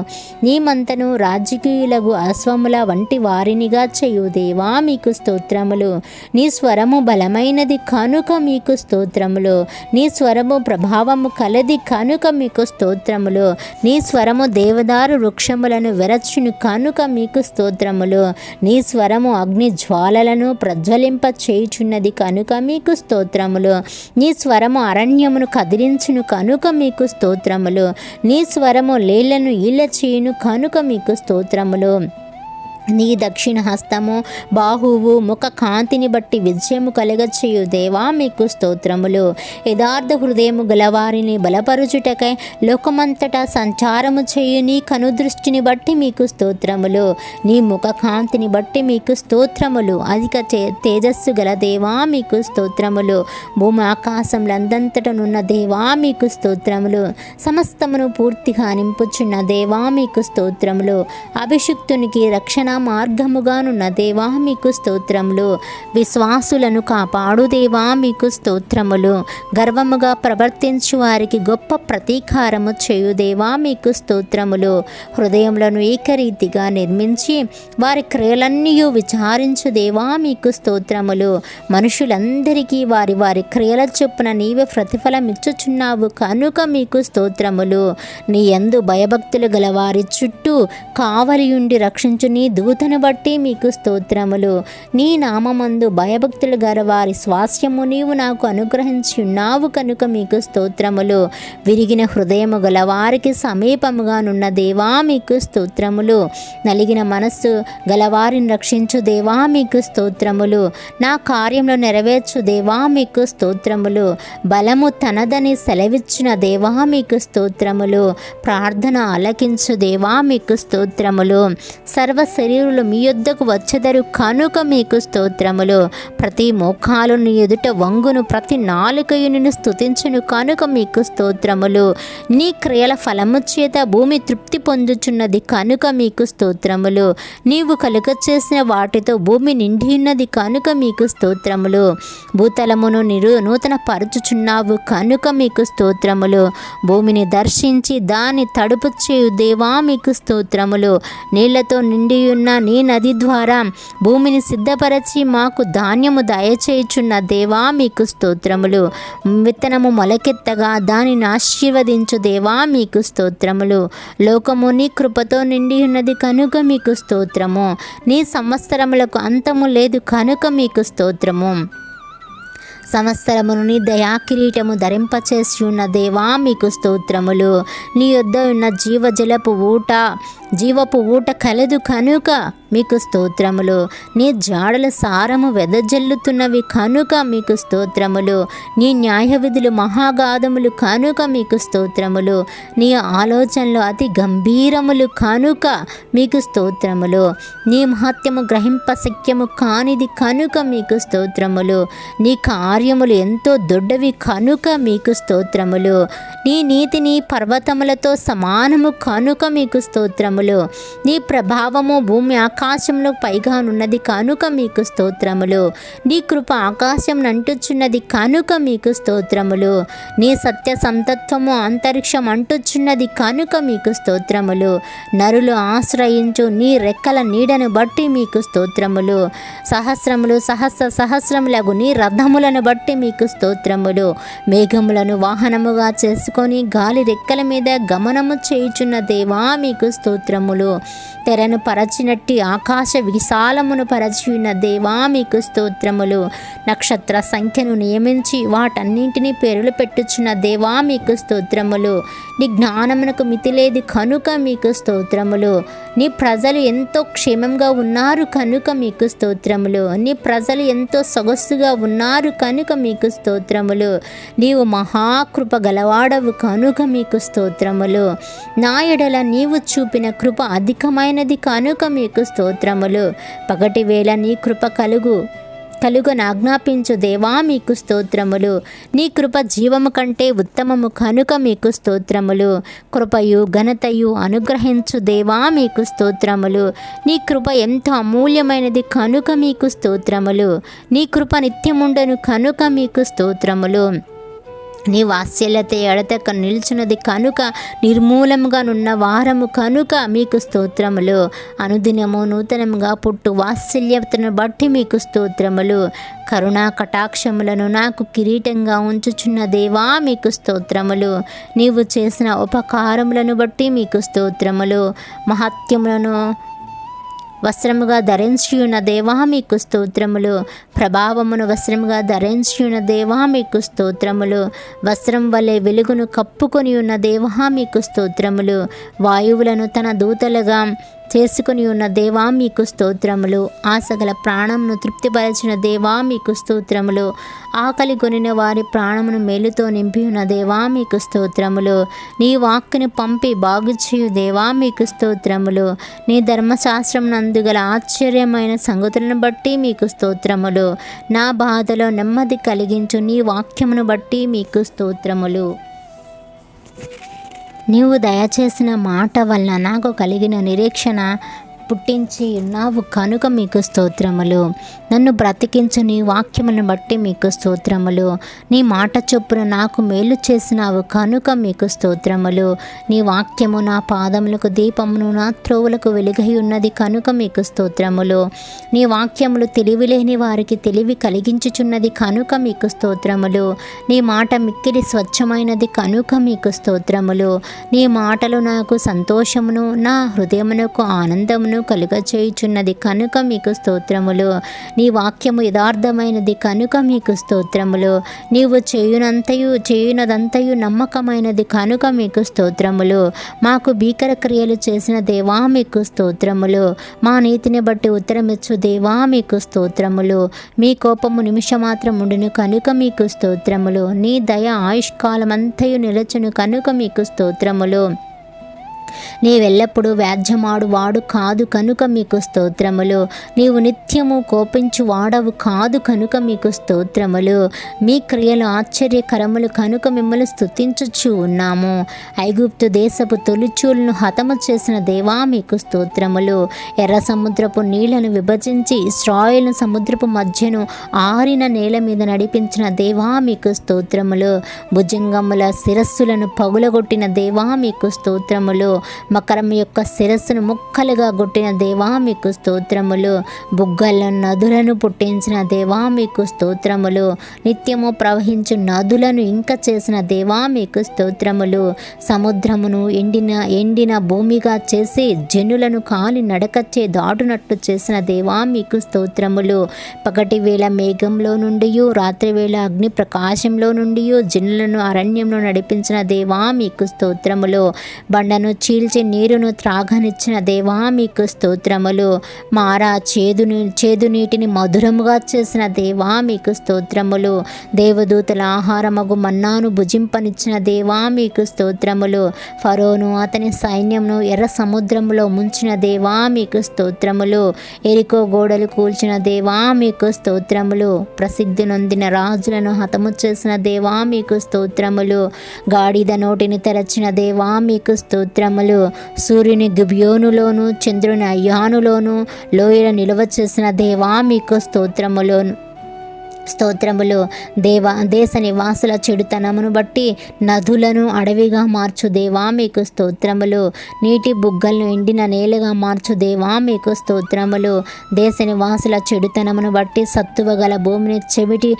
నీ మంతను రాజకీయులకు అశ్వముల వంటి వారినిగా చేయు దేవా మీకు స్తోత్రములు. నీ స్వరము బలమైనది కనుక మీకు స్తోత్రములు. నీ స్వరము ప్రభావము కలది కనుక మీకు స్తోత్రములు. నీ స్వరము దేవదారు వృక్షములను వెరచును కనుక మీకు స్తోత్రములు. నీ స్వరము అగ్ని జ్వాలలను ప్రజ్వలింప చేయుచున్నది కనుక మీకు స్తోత్రములు. నీ స్వరము అరణ్యమును కదిలించును కనుక మీకు స్తోత్రములు. నీ స్వరము లేళ్లను ఈల చేయును కనుక మీకు స్తోత్రములు. నీ దక్షిణ హస్తము బాహువు ముఖ కాంతిని బట్టి విజయము కలగచేయు దేవా మీకు స్తోత్రములు. యథార్థ హృదయము గలవారిని బలపరుచుటకై లోకమంతటా సంచారము చేయు నీ కనుదృష్టిని బట్టి మీకు స్తోత్రములు. నీ ముఖ కాంతిని బట్టి మీకు స్తోత్రములు. అధిక తేజస్సు గల దేవా మీకు స్తోత్రములు. భూమి ఆకాశంలందంతటనున్న దేవా మీకు స్తోత్రములు. సమస్తమును పూర్తిగా నింపుచున్న దేవా మీకు స్తోత్రములు. అభిషిక్తునికి రక్షణ మార్గముగానున్న దేవా మీకు స్తోత్రములు. విశ్వాసులను కాపాడు దేవా మీకు స్తోత్రములు. గర్వముగా ప్రవర్తించు వారికి గొప్ప ప్రతీకారము చేయు దేవా మీకు స్తోత్రములు. హృదయములను ఏకరీతిగా నిర్మించి వారి క్రియలన్నీ విచారించు దేవా మీకు స్తోత్రములు. మనుషులందరికీ వారి వారి క్రియల చొప్పున నీవే ప్రతిఫలం ఇచ్చుచున్నావు కనుక మీకు స్తోత్రములు. నీ యందు భయభక్తులు గల వారి చుట్టూ కావలియుండి రక్షించు నీ ఎదుగుతను బట్టి మీకు స్తోత్రములు. నీ నామమందు భయభక్తులు గల వారి స్వాస్థ్యము నీవు నాకు అనుగ్రహించి ఉన్నావు కనుక మీకు స్తోత్రములు. విరిగిన హృదయము గల వారికి సమీపముగానున్న దేవా మీకు స్తోత్రములు. నలిగిన మనస్సు గలవారిని రక్షించు దేవా మీకు స్తోత్రములు. నా కార్యంలో నెరవేర్చు దేవా మీకు స్తోత్రములు. బలము తనదని సెలవిచ్చిన దేవా మీకు స్తోత్రములు. ప్రార్థన ఆలకించు దేవా మీకు స్తోత్రములు. సర్వ శరీరులు మీ యొద్దకు వచ్చెదరు కనుక మీకు స్తోత్రములు. ప్రతి మోకాలు నీ ఎదుట వంగును, ప్రతి నాలుకయు నిన్ను స్తుతించును కనుక మీకు స్తోత్రములు. నీ క్రియల ఫలము చేత భూమి తృప్తి పొందుచున్నది కనుక మీకు స్తోత్రములు. నీవు కలుగ చేసిన వాటితో భూమి నిండి ఉన్నది కనుక మీకు స్తోత్రములు. భూతలమును నూతన పరుచుచున్నావు కనుక మీకు స్తోత్రములు. భూమిని దర్శించి దాన్ని తడుపు చేయు దేవా మీకు స్తోత్రములు. నీళ్లతో నిండి ఉన్న నీ నది ద్వారా భూమిని సిద్ధపరచి మాకు ధాన్యము దయచేయుచున్న దేవా మీకు స్తోత్రములు. విత్తనము మొలకెత్తగా దానిని ఆశీర్వదించు దేవా మీకు స్తోత్రములు. లోకము నీ కృపతో నిండి ఉన్నది కనుక మీకు స్తోత్రము. నీ సంవత్సరములకు అంతము లేదు కనుక మీకు స్తోత్రము. సంవత్సరమును నీ దయాకిరీటము ధరింపచేసి ఉన్న దేవా మీకు స్తోత్రములు. నీ యొద్ద ఉన్న జీవపు ఊట కలదు కనుక మీకు స్తోత్రములు. నీ జాడల సారము వెదజల్లుతున్నవి కనుక మీకు స్తోత్రములు. నీ న్యాయ విధులు మహాగాధములు కనుక మీకు స్తోత్రములు. నీ ఆలోచనలు అతి గంభీరములు కనుక మీకు స్తోత్రములు. నీ మహత్యము గ్రహింపశక్యము కానిది కనుక మీకు స్తోత్రములు. నీ కార్యములు ఎంతో దొడ్డవి కనుక మీకు స్తోత్రములు. నీ నీతిని పర్వతములతో సమానము కనుక మీకు స్తోత్రములు. నీ ప్రభావము భూమి ఆకాశంలో పైగా నున్నది కనుక మీకు స్తోత్రములు. నీ కృప ఆకాశం అంటుచున్నది కనుక మీకు స్తోత్రములు. నీ సత్య సంతత్వము అంతరిక్షం అంటుచున్నది కనుక మీకు స్తోత్రములు. నరులు ఆశ్రయించు నీ రెక్కల నీడను బట్టి మీకు స్తోత్రములు. సహస్రములగు నీ రథములను బట్టి మీకు స్తోత్రములు. మేఘములను వాహనముగా చేసుకొని గాలి రెక్కల మీద గమనము చేయుచున్న దేవా మీకు స్తోత్రములు. తెరను పరచినట్టి ఆకాశ విశాలమును పరచిన దేవా మీకు స్తోత్రములు. నక్షత్ర సంఖ్యను నియమించి వాటన్నింటినీ పేర్లు పెట్టుచున్న దేవా మీకు స్తోత్రములు. నీ జ్ఞానమునకు మితిలేదు కనుక మీకు స్తోత్రములు. నీ ప్రజలు ఎంతో క్షేమంగా ఉన్నారు కనుక మీకు స్తోత్రములు. నీ ప్రజలు ఎంతో సొగస్సుగా ఉన్నారు కనుక మీకు స్తోత్రములు. నీవు మహాకృప గలవాడవు కనుక మీకు స్తోత్రములు. నా ఎడల నీవు చూపిన కృప అధికమైనది కనుక మీకు స్తోత్రములు. పగటి వేళ నీ కృప కలుగనాజ్ఞాపించు దేవా మీకు స్తోత్రములు. నీ కృప జీవము కంటే ఉత్తమము కనుక మీకు స్తోత్రములు. కృపయు ఘనతయు అనుగ్రహించు దేవా మీకు స్తోత్రములు. నీ కృప ఎంతో అమూల్యమైనది కనుక మీకు స్తోత్రములు. నీ కృప నిత్యముండను కనుక మీకు స్తోత్రములు. నీ వాత్సల్యత ఎడతెక్క నిల్చున్నది కనుక నిర్మూలముగా నున్న వారము కనుక మీకు స్తోత్రములు. అనుదినము నూతనముగా పుట్టు వాత్సల్యతను బట్టి మీకు స్తోత్రములు. కరుణా కటాక్షములను నాకు కిరీటంగా ఉంచుచున్న దేవా మీకు స్తోత్రములు. నీవు చేసిన ఉపకారములను బట్టి మీకు స్తోత్రములు. మహత్యములను వస్త్రముగా ధరించియున్న దేవా మీకు స్తోత్రములు. ప్రభావమును వస్త్రముగా ధరించియున్న దేవా మీకు స్తోత్రములు. వస్త్రం వలె వెలుగును కప్పుకొని ఉన్న దేవా మీకు స్తోత్రములు. వాయువులను తన దూతలుగా చేసుకుని ఉన్న దేవా మీకు స్తోత్రములు. ఆశగల ప్రాణమును తృప్తిపరచిన దేవా మీకు స్తోత్రములు. ఆకలి కొనిన వారి ప్రాణమును మేలుతో నింపి ఉన్న దేవా మీకు స్తోత్రములు. నీ వాక్కుని పంపి బాగు చేయు దేవా మీకు స్తోత్రములు. నీ ధర్మశాస్త్రం నందుగల ఆశ్చర్యమైన సంగతులను బట్టి మీకు స్తోత్రములు. నా బాధలో నెమ్మది కలిగించు నీ వాక్యమును బట్టి మీకు స్తోత్రములు. నీవు దయచేసిన మాట వలన నాకు కలిగిన నిరీక్షణ పుట్టించి ఉన్నావు కనుక మీకు స్తోత్రములు. నన్ను బ్రతికించు నీ వాక్యములను బట్టి మీకు స్తోత్రములు. నీ మాట చొప్పున నాకు మేలు చేసినావు కనుక మీకు స్తోత్రములు. నీ వాక్యము నా పాదములకు దీపమును, నా త్రోవులకు వెలుగై ఉన్నది కనుక మీకు స్తోత్రములు. నీ వాక్యములు తెలివిలేని వారికి తెలివి కలిగించుచున్నది కనుక మీకు స్తోత్రములు. నీ మాట మిక్కిలి స్వచ్ఛమైనది కనుక మీకు స్తోత్రములు. నీ మాటలు నాకు సంతోషమును, నా హృదయమునకు ఆనందమును మేలులను కలుగచేయుచున్నది కనుక మీకు స్తోత్రములు. నీ వాక్యము యథార్థమైనది కనుక మీకు స్తోత్రములు. నీవు చేయునదంతయు నమ్మకమైనది కనుక మీకు స్తోత్రములు. మాకు భీకర క్రియలు చేసిన దేవా మీకు స్తోత్రములు. మా నీతిని బట్టి ఉత్తరమిచ్చు దేవా మీకు స్తోత్రములు. మీ కోపము నిమిషమాత్రం ఉండును కనుక మీకు స్తోత్రములు. నీ దయ ఆయుష్కాలమంతయు నిలచును కనుక మీకు స్తోత్రములు. నీవెల్లప్పుడూ వ్యాజ్యమాడు వాడు కాదు కనుక మీకు స్తోత్రములు. నీవు నిత్యము కోపించు వాడవు కాదు కనుక మీకు స్తోత్రములు. మీ క్రియలు ఆశ్చర్యకరములు కనుక మిమ్మల్ని స్తుతించుచు ఉన్నాము. ఐగుప్తు దేశపు తొలిచూలను హతము చేసిన దేవా మీకు స్తోత్రములు. ఎర్ర సముద్రపు నీళ్లను విభజించి ఇశ్రాయేలు సముద్రపు మధ్యను ఆరిన నేల మీద నడిపించిన దేవా మీకు స్తోత్రములు. భుజంగముల శిరస్సులను పగులగొట్టిన దేవా మీకు స్తోత్రములు. మకరం యొక్క శిరస్సును ముక్కలుగా కొట్టిన దేవా మీకు స్తోత్రములు. బుగ్గల నదులను పుట్టించిన దేవా మీకు స్తోత్రములు. నిత్యము ప్రవహించు నదులను ఇంక చేసిన దేవా మీకు స్తోత్రములు. సముద్రమును ఎండిన భూమిగా చేసి జనులను కాలి నడకచ్చే దాటునట్లు చేసిన దేవా మీకు స్తోత్రములు. పగటి వేళ మేఘంలో నుండి రాత్రి వేళ అగ్ని ప్రకాశంలో నుండి జనులను అరణ్యంలో నడిపించిన దేవా మీకు స్తోత్రములు. బండను చీల్చి నీరును త్రాగనిచ్చిన దేవా మీకు స్తోత్రములు. మారా చేదు నీటిని మధురముగా చేసిన దేవా మీకు స్తోత్రములు. దేవదూతల ఆహారమగు మన్నాను భుజింపనిచ్చిన దేవా మీకు స్తోత్రములు. ఫరోను అతని సైన్యంను ఎర్ర సముద్రములో ముంచిన దేవా మీకు స్తోత్రములు. ఎరికో గోడలు కూల్చిన దేవా మీకు స్తోత్రములు. ప్రసిద్ధి నొందిన రాజులను హతము చేసిన దేవా మీకు స్తోత్రములు. గాడిద నోటిని తెరచిన దేవా మీకు స్తోత్రములు. సూర్యుని గిబియోనులోను చంద్రుని అయ్యానులోను లోయల నిలువ చేసిన దేవా మీకు స్తోత్రములు. దేశ నివాసుల చెడుతనమును బట్టి నదులను అడవిగా మార్చు దేవా మీకు స్తోత్రములు. నీటి బుగ్గలను ఎండిన నేలగా మార్చు దేవా మీకు స్తోత్రములు. దేశ నివాసుల చెడుతనమును బట్టి సత్తువ గల భూమిని చవిటి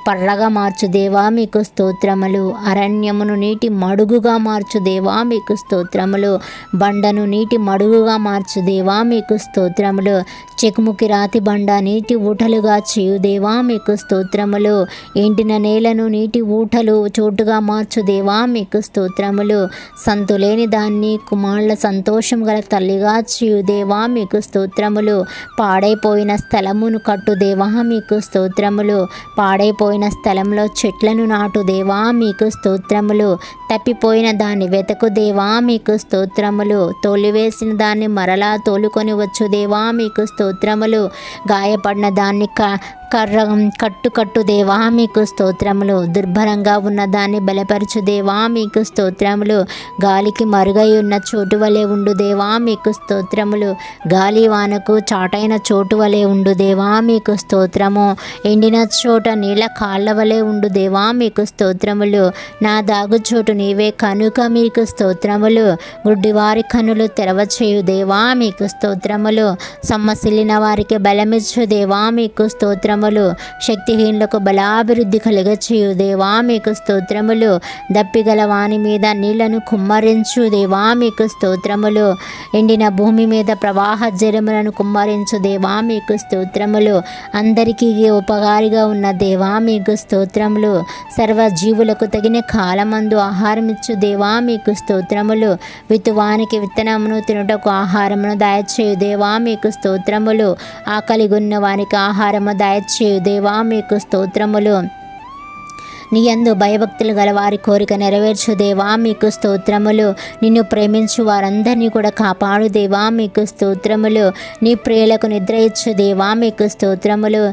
పర్రగా మార్చు దేవా మీకు స్తోత్రములు. అరణ్యమును నీటి మడుగుగా మార్చు దేవా మీకు స్తోత్రములు. బండను నీటి మడుగుగా మార్చు దేవా మీకు స్తోత్రములు. చెకుముకి రాతి బండ నీటి ఊటలుగా చేయు దేవా మీకు స్తోత్రములు. ఎండిన నేలను నీటి ఊటలు చోటుగా మార్చు దేవా మీకు స్తోత్రములు. సంతులేని దాన్ని కుమారుల సంతోషం గల తల్లిగా చేయు దేవా మీకు స్తోత్రములు. పాడైపోయిన స్థలమును కట్టు దేవా మీకు స్తోత్రములు. పాడైపోయిన స్థలంలో చెట్లను నాటు దేవా మీకు స్తోత్రములు. తప్పిపోయిన దాన్ని వెతకు దేవా మీకు స్తోత్రములు. తోలివేసిన దాన్ని మరలా తోలుకొని వచ్చు దేవా మీకు స్తోత్రములు. గాయపడిన దాన్ని కట్టు దేవా మీకు స్తోత్రములు. దుర్భరంగా ఉన్న దాన్ని బలపరచు దేవా మీకు స్తోత్రములు. గాలికి మరుగై ఉన్న చోటు వలె ఉండు దేవా మీకు స్తోత్రములు. గాలి వానకు చాటైన చోటు వలె ఉండు దేవా మీకు స్తోత్రము. ఎండిన చోట నీళ్ళ కాళ్ళ వలె ఉండు దేవా మీకు స్తోత్రములు. నా దాగు చోటు నీవే కనుక మీకు స్తోత్రములు. గుడ్డివారి కనులు తెరవచేయు దేవా మీకు స్తోత్రములు. సొమ్మసిల్లిన వారికి బలమిచ్చు దేవా మీకు స్తోత్రములు. శక్తిహీనులకు బలాభివృద్ధి కలుగచేయు దేవా మీకు స్తోత్రములు. దప్పిగల వాని మీద నీళ్లను కుమ్మరించు దేవా మీకు స్తోత్రములు. ఎండిన భూమి మీద ప్రవాహ జలములను కుమ్మరించు దేవా మీకు స్తోత్రములు. అందరికీ ఉపకారిగా ఉన్న దేవా మీకు స్తోత్రములు. సర్వజీవులకు తగిన కాలమందు ఆహారమిచ్చు దేవా మీకు స్తోత్రములు. విత్తువానికి విత్తనమును తినుటకు ఆహారమును దయచేయు దేవా మీకు స్తోత్రములు. ఆకలిగొన్న వానికి ఆహారము దయచేయు దేవా మీకు స్తోత్రములు. నీ యందు భయభక్తులు గల వారి కోరిక నెరవేర్చు దేవా మీకు స్తోత్రములు. నిన్ను ప్రేమించు వారందరినీ కూడా కాపాడు దేవా మీకు స్తోత్రములు. నీ ప్రియులకు నిద్ర ఇచ్చు దేవా మీకు స్తోత్రములు.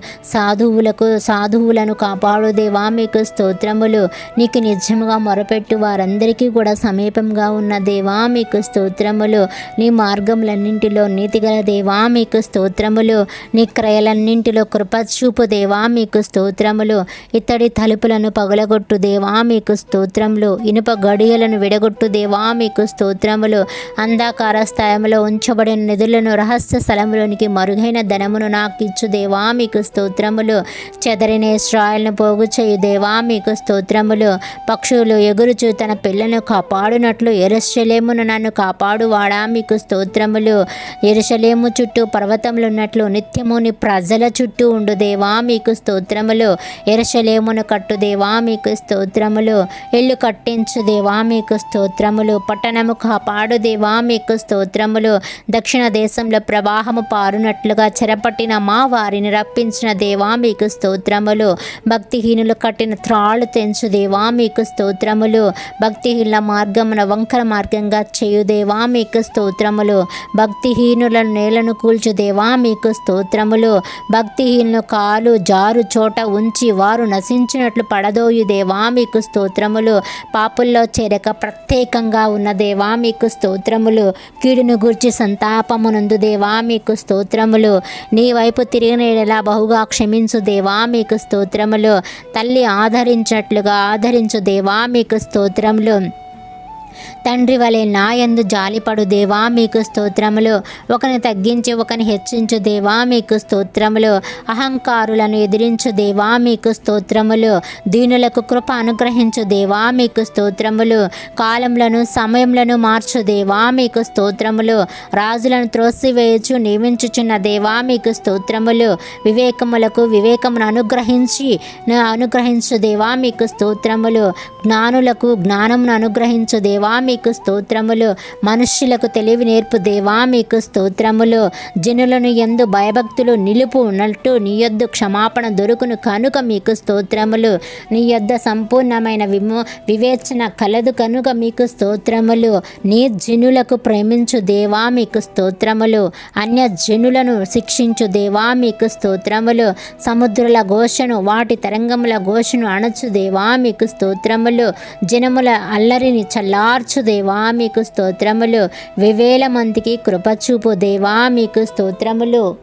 సాధువులను కాపాడు దేవా మీకు స్తోత్రములు. నీకు నిజముగా మొరపెట్టు వారందరికీ కూడా సమీపంగా ఉన్న దేవా మీకు స్తోత్రములు. నీ మార్గములన్నింటిలో నీతిగల దేవా మీకు స్తోత్రములు. నీ క్రయలన్నింటిలో కృపచూపు దేవా మీకు స్తోత్రములు. ఇత్తడి తలుపులను పగలగొట్టు దేవా మీకు స్తోత్రములు. ఇనుప గడియలను విడగొట్టు దేవా మీకు స్తోత్రములు. అంధకార స్థాయిలో ఉంచబడిన నిధులను రహస్య స్థలంలోనికి మరుగైన ధనమును నాకు ఇచ్చు దేవా మీకు స్తోత్రములు. చెదరిన ఇశ్రాయేలును పోగు చేయు దేవా మీకు స్తోత్రములు. పక్షులు ఎగురుచు తన పిల్లను కాపాడునట్లు యెరూషలేమును నన్ను కాపాడువాడా మీకు స్తోత్రములు. యెరూషలేము చుట్టూ పర్వతములు ఉన్నట్లు నిత్యము నీ ప్రజల చుట్టూ ఉండు దేవా మీకు స్తోత్రములు. యెరూషలేమును కట్టు దేవా మీకు స్తోత్రములు. ఇల్లు కట్టించు దేవా మీకు స్తోత్రములు. పట్టణము కాపాడు దేవా మీకు స్తోత్రములు. దక్షిణ దేశంలో ప్రవాహము పారునట్లుగా చెరపట్టిన మా వారిని రప్పించిన దేవా మీకు స్తోత్రములు. భక్తిహీనులు కట్టిన త్రాళ్ళు తెంచు దేవా మీకు స్తోత్రములు. భక్తిహీనుల మార్గమున వంకర మార్గంగా చేయు దేవా మీకు స్తోత్రములు. భక్తిహీనులను నేలను కూల్చు దేవా మీకు స్తోత్రములు. భక్తిహీనులు కాలు జారు చోట ఉంచి వారు నశించినట్లు పడదోయు దేవా మీకు స్తోత్రములు. పాపుల్లో చేరక ప్రత్యేకంగా ఉన్న దేవా మీకు స్తోత్రములు. కీడును గూర్చి సంతాపమునందు దేవా మీకు స్తోత్రములు. నీ వైపు తిరిగిన యెడల బహుగా క్షమించు దేవా మీకు స్తోత్రములు. తల్లి ఆదరించినట్లుగా ఆదరించు దేవా మీకు స్తోత్రములు. తండ్రి వలె నా యందు జాలిపడు దేవా మీకు స్తోత్రములు. ఒకని తగ్గించి ఒకని హెచ్చించు దేవా మీకు స్తోత్రములు. అహంకారులను ఎదిరించు దేవా మీకు స్తోత్రములు. దీనులకు కృప అనుగ్రహించు దేవా మీకు స్తోత్రములు. కాలములను సమయములను మార్చు దేవా మీకు స్తోత్రములు. రాజులను త్రోసివేయచు నియమించుచున్న దేవా మీకు స్తోత్రములు. వివేకములకు వివేకమును అనుగ్రహించు దేవా మీకు స్తోత్రములు. జ్ఞానులకు జ్ఞానమును అనుగ్రహించు దేవా మీకు స్తోత్రములు. మనుష్యులకు తెలివి నేర్పు దేవా మీకు స్తోత్రములు. జనులను యందు భయభక్తులు నిలుపు ఉన్నట్టు నీ యొద్ద క్షమాపణ దొరుకును కనుక మీకు స్తోత్రములు. నీ యొద్ద సంపూర్ణమైన వివేచన కలదు కనుక మీకు స్తోత్రములు. నీ జనులకు ప్రేమించు దేవా మీకు స్తోత్రములు. అన్య జనులను శిక్షించు దేవా మీకు స్తోత్రములు. సముద్రుల ఘోషను వాటి తరంగముల ఘోషను అణచు దేవా మీకు స్తోత్రములు. జనముల అల్లరిని చల్లార్చు దేవా మీకు స్తోత్రములు. వేవేల మందికి కృపచూపు దేవా మీకు స్తోత్రములు.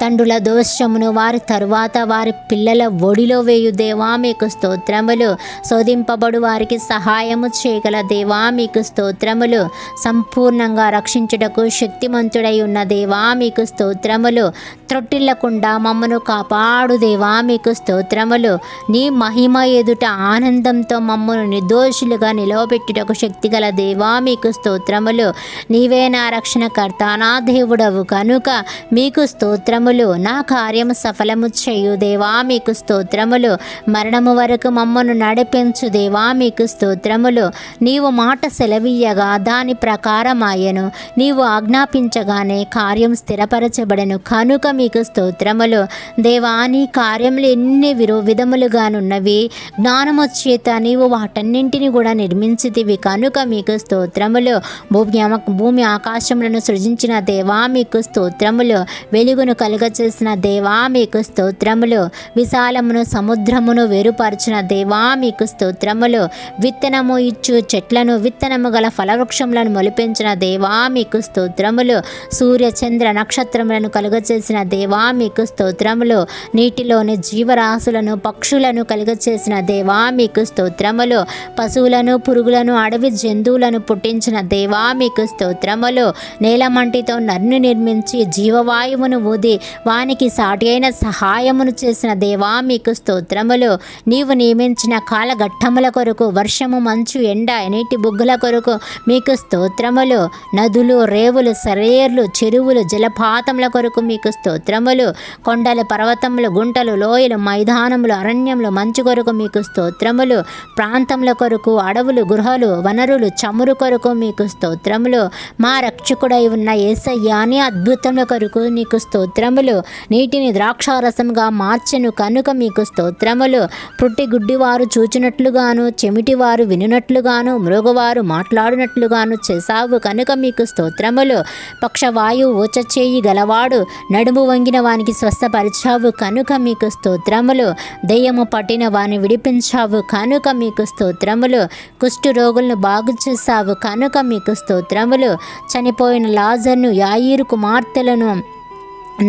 తండ్రుల దోషమును వారి తరువాత వారి పిల్లల ఒడిలో వేయు దేవా మీకు స్తోత్రములు. శోధింపబడు వారికి సహాయము చేయగల దేవా మీకు స్తోత్రములు. సంపూర్ణంగా రక్షించుటకు శక్తిమంతుడై ఉన్న దేవా మీకు స్తోత్రములు. త్రొట్టిల్లకుండా మమ్మను కాపాడు దేవా మీకు స్తోత్రములు. నీ మహిమ ఎదుట ఆనందంతో మమ్మను నిర్దోషులుగా నిలవబెట్టుటకు శక్తిగల దేవా మీకు స్తోత్రములు. నీవే నా రక్షణకర్త నా దేవుడవు కనుక మీకు స్తోత్రములు. నా కార్యము సఫలము చేయు దేవా మీకు స్తోత్రములు. మరణము వరకు మమ్మను నడిపించు దేవా మీకు స్తోత్రములు. నీవు మాట సెలవీయగా దాని ప్రకారమాయెను. నీవు ఆజ్ఞాపించగానే కార్యం స్థిరపరచబడెను కనుక మీకు స్తోత్రములు. దేవా నీ కార్యములు ఎన్ని విధములుగానున్నవి. జ్ఞానము చేత నీవు వాటన్నింటినీ కూడా నిర్మించితివి కనుక మీకు స్తోత్రములు. భూమి ఆకాశములను సృజించిన దేవా మీకు స్తోత్రములు. వెలుగును చేసిన దేవా మీకు స్తోత్రములు. విశాలమును సముద్రమును వేరుపరిచిన దేవా మీకు స్తోత్రములు. విత్తనము ఇచ్చు చెట్లను విత్తనము గల ఫలవృక్షములను మొలిపించిన దేవా మీకు స్తోత్రములు. సూర్య చంద్ర నక్షత్రములను కలుగచేసిన దేవా మీకు స్తోత్రములు. నీటిలోని జీవరాశులను పక్షులను కలుగచేసిన దేవా మీకు స్తోత్రములు. పశువులను పురుగులను అడవి జంతువులను పుట్టించిన దేవా మీకు స్తోత్రములు. నేలమంటితో నన్ను నిర్మించి జీవవాయువును ఊది వానికి సాటి అయిన సహాయమును చేసిన దేవా మీకు స్తోత్రములు. నీవు నియమించిన కాలఘట్టముల కొరకు వర్షము మంచు ఎండ నీటి బుగ్గల కొరకు మీకు స్తోత్రములు. నదులు రేవులు సరేర్లు చెరువులు జలపాతముల కొరకు మీకు స్తోత్రములు. కొండలు పర్వతములు గుంటలు లోయలు మైదానములు అరణ్యములు మంచు కొరకు మీకు స్తోత్రములు. ప్రాంతముల కొరకు అడవులు గృహలు వనరులు చమురు కొరకు మీకు స్తోత్రములు. మా రక్షకుడై ఉన్న యేసయ్యాని అద్భుతముల కొరకు నీకు స్తోత్రములు. నీటిని ద్రాక్షారసంగా మార్చెను కనుక మీకు స్తోత్రములు. పుట్టి గుడ్డివారు చూచినట్లుగాను చెమిటివారు వినునట్లుగాను మృగవారు మాట్లాడినట్లుగాను చేసావు కనుక మీకు స్తోత్రములు. పక్షవాయువు ఊచచేయి గలవాడు నడుము వంగిన వానికి స్వస్థపరిచావు కనుక మీకు స్తోత్రములు. దెయ్యము పట్టిన వాని విడిపించావు కనుక మీకు స్తోత్రములు. కుష్టు రోగులను బాగు చేసావు కనుక మీకు స్తోత్రములు. చనిపోయిన లాజర్ను యాయీరు కుమార్తెలను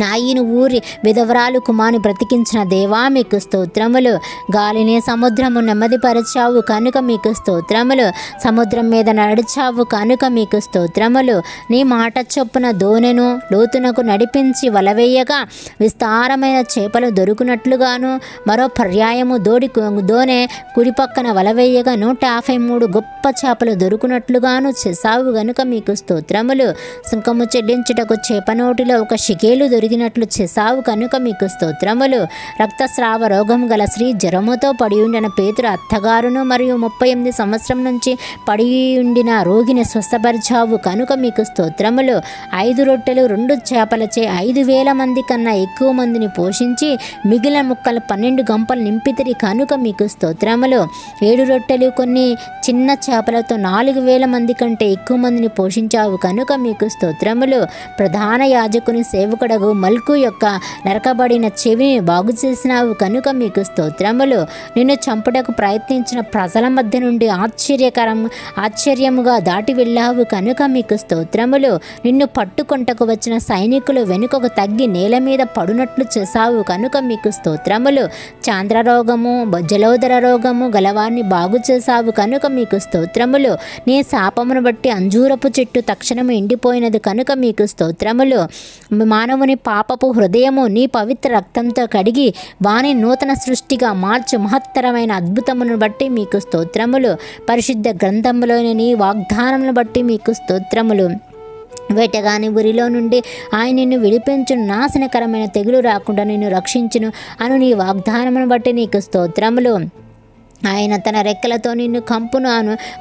నాయిని ఊరి విధవరాలు కుమాని బ్రతికించిన దేవా మీకు స్తోత్రములు. గాలిని సముద్రము నెమ్మదిపరచావు కనుక మీకు స్తోత్రములు. సముద్రం మీద నడిచావు కనుక మీకు స్తోత్రములు. నీ మాట చొప్పున దోనెను లోతునకు నడిపించి వలవేయగా విస్తారమైన చేపలు దొరుకునట్లుగాను, మరో పర్యాయము దోనె కుడి పక్కన వలవేయగా 153 గొప్ప చేపలు దొరుకునట్లుగాను చేసావు గనుక మీకు స్తోత్రములు. సుంకము చెల్లించుటకు చేప నోటిలో ఒక షికేలు దొరికినట్లు చేసావు కనుక మీకు స్తోత్రములు. రక్తస్రావ రోగం గల స్త్రీ జ్వరముతో పడి ఉండిన పేతురు అత్తగారును మరియు 38 సంవత్సరం నుంచి పడి ఉండిన రోగిని స్వస్థపరిచావు కనుక మీకు స్తోత్రములు. 5 రొట్టెలు 2 చేపలచే 5,000 మంది కన్నా ఎక్కువ మందిని పోషించి మిగిలిన ముక్కలు 12 గంపలు నింపితిరి కనుక మీకు స్తోత్రములు. 7 రొట్టెలు కొన్ని చిన్న చేపలతో 4,000 మంది కంటే ఎక్కువ మందిని పోషించావు కనుక మీకు స్తోత్రములు. ప్రధాన యాజకుని సేవకుడగు మల్కు యొక్క నరకబడిన చెవిని బాగు చేసినావు కనుక మీకు స్తోత్రములు. నిన్ను చంపుటకు ప్రయత్నించిన ప్రజల మధ్య నుండి ఆశ్చర్యముగా దాటి వెళ్ళావు కనుక మీకు స్తోత్రములు. నిన్ను పట్టుకొంటకు వచ్చిన సైనికులు వెనుకకు తగ్గి నేల మీద పడునట్లు చేసావు కనుక మీకు స్తోత్రములు. చాంద్రరోగము జలోదర రోగము గలవాన్ని బాగు చేసావు కనుక మీకు స్తోత్రములు. నీ శాపమును బట్టి అంజూరపు చెట్టు తక్షణము ఎండిపోయినది కనుక మీకు స్తోత్రములు. మానవుని పాపపు హృదయము నీ పవిత్ర రక్తంతో కడిగి వాని నూతన సృష్టిగా మార్చు మహత్తరమైన అద్భుతమును బట్టి మీకు స్తోత్రములు. పరిశుద్ధ గ్రంథములోని నీ వాగ్దానములను బట్టి మీకు స్తోత్రములు. వేటగాని ఉరిలో నుండి ఆయన నిన్ను విడిపించును, నాశనకరమైన తెగులు రాకుండా నిన్ను రక్షించును అను నీ వాగ్దానమును బట్టి నీకు స్తోత్రములు. ఆయన తన రెక్కలతో నిన్ను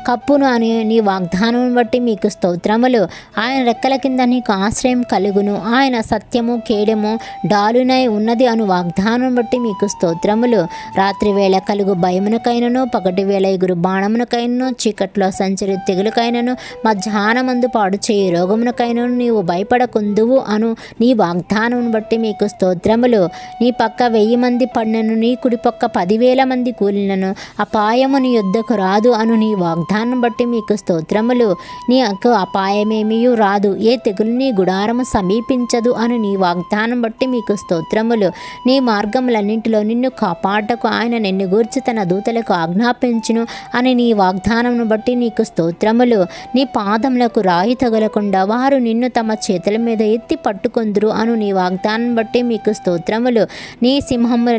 కప్పును అని నీ వాగ్దానం బట్టి మీకు స్తోత్రములు. ఆయన రెక్కల కింద నీకు ఆశ్రయం కలుగును. ఆయన సత్యము కేడము డాలునై ఉన్నది అను వాగ్దానం బట్టి మీకు స్తోత్రములు. రాత్రి వేళ కలుగు భయమునకైనను, పగటి వేళ ఎగురు బాణమునకైనను, చీకట్లో సంచరి తెగులకైనను, మధ్యాహ్నమందు పాడు చేయి రోగమునకైనను నీవు భయపడకుందువు అను నీ వాగ్దానం బట్టి మీకు స్తోత్రములు. నీ పక్క 1000 మంది పడినను, నీ కుడి పక్క 10,000 మంది కూలినను అపాయము నీ యొద్దకు రాదు అను నీ వాగ్దానం బట్టి మీకు స్తోత్రములు. నీకు అపాయమేమీ రాదు, ఏ తెగులు నీ గుడారము సమీపించదు అను నీ వాగ్దానం బట్టి మీకు స్తోత్రములు. నీ మార్గములన్నింటిలో నిన్ను కాపాడటకు ఆయన నిన్ను గూర్చి తన దూతలకు ఆజ్ఞాపించును అని నీ వాగ్దానమును బట్టి నీకు స్తోత్రములు. నీ పాదములకు రాయి తగలకుండా వారు నిన్ను తమ చేతుల మీద ఎత్తి పట్టుకొందురు అను నీ వాగ్దానం బట్టి మీకు స్తోత్రములు.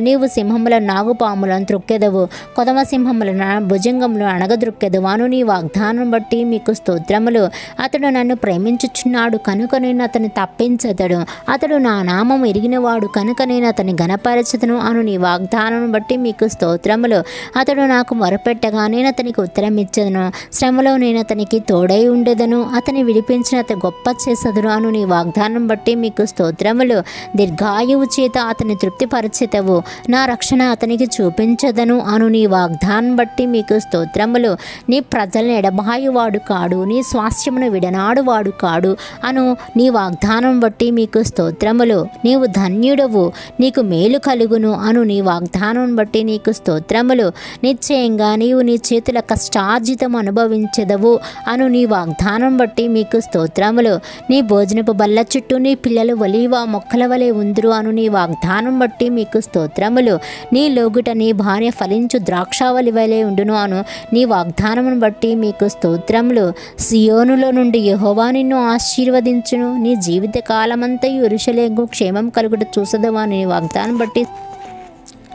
నీవు సింహముల నాగుపాములను త్రొక్కెదవు, కొదమ సింహముల భుజంగములు అణగద్రొక్కెదవు అను నీ వాగ్దానం బట్టి మీకు స్తోత్రములు. అతడు నన్ను ప్రేమించుచున్నాడు కనుక నేను అతన్ని తప్పించదడు. అతడు నా నామము ఎరిగినవాడు కనుక నేను అతన్ని ఘనపరచదును అను నీ వాగ్దానం బట్టి మీకు స్తోత్రములు. అతడు నాకు మొరపెట్టగా నేను అతనికి ఉత్తరం ఇచ్చదను. శ్రమలో నేను అతనికి తోడై ఉండేదను. అతని విడిపించిన అతను గొప్ప చేసదును అను నీ వాగ్దానం బట్టి మీకు స్తోత్రములు. దీర్ఘాయువు చేత అతని తృప్తిపరచెదవు. నా రక్షణ అతనికి చూపించదను అను నీ వాగ్దానం బట్టి మీకు స్తోత్రములు. నీ ప్రజలను ఎడబాయువాడు కాడు, నీ స్వాస్థ్యమును విడనాడువాడు కాడు అను నీ వాగ్దానం బట్టి మీకు స్తోత్రములు. నీవు ధన్యుడవు, నీకు మేలు కలుగును అను నీ వాగ్దానం బట్టి నీకు స్తోత్రములు. నిశ్చయంగా నీవు నీ చేతుల కష్టార్జితం అనుభవించెదవు అను నీ వాగ్దానం బట్టి మీకు స్తోత్రములు. నీ భోజనపు బల్ల చుట్టూ నీ పిల్లలు ఒలీవ మొక్కల వలె ఉందురు అను నీ వాగ్దానం బట్టి మీకు స్తోత్రములు. నీ లోగుట నీ భార్య ఫలించు ద్రాక్షావళి వలె ఉండును అను నీ వాగ్దానమును బట్టి మీకు స్తోత్రములు. సియోనులో నుండి యెహోవా నిన్ను ఆశీర్వదించును. నీ జీవిత కాలమంతయు యెరూషలేముకు క్షేమం కలుగుట చూసదవా నీ వాగ్దానం బట్టి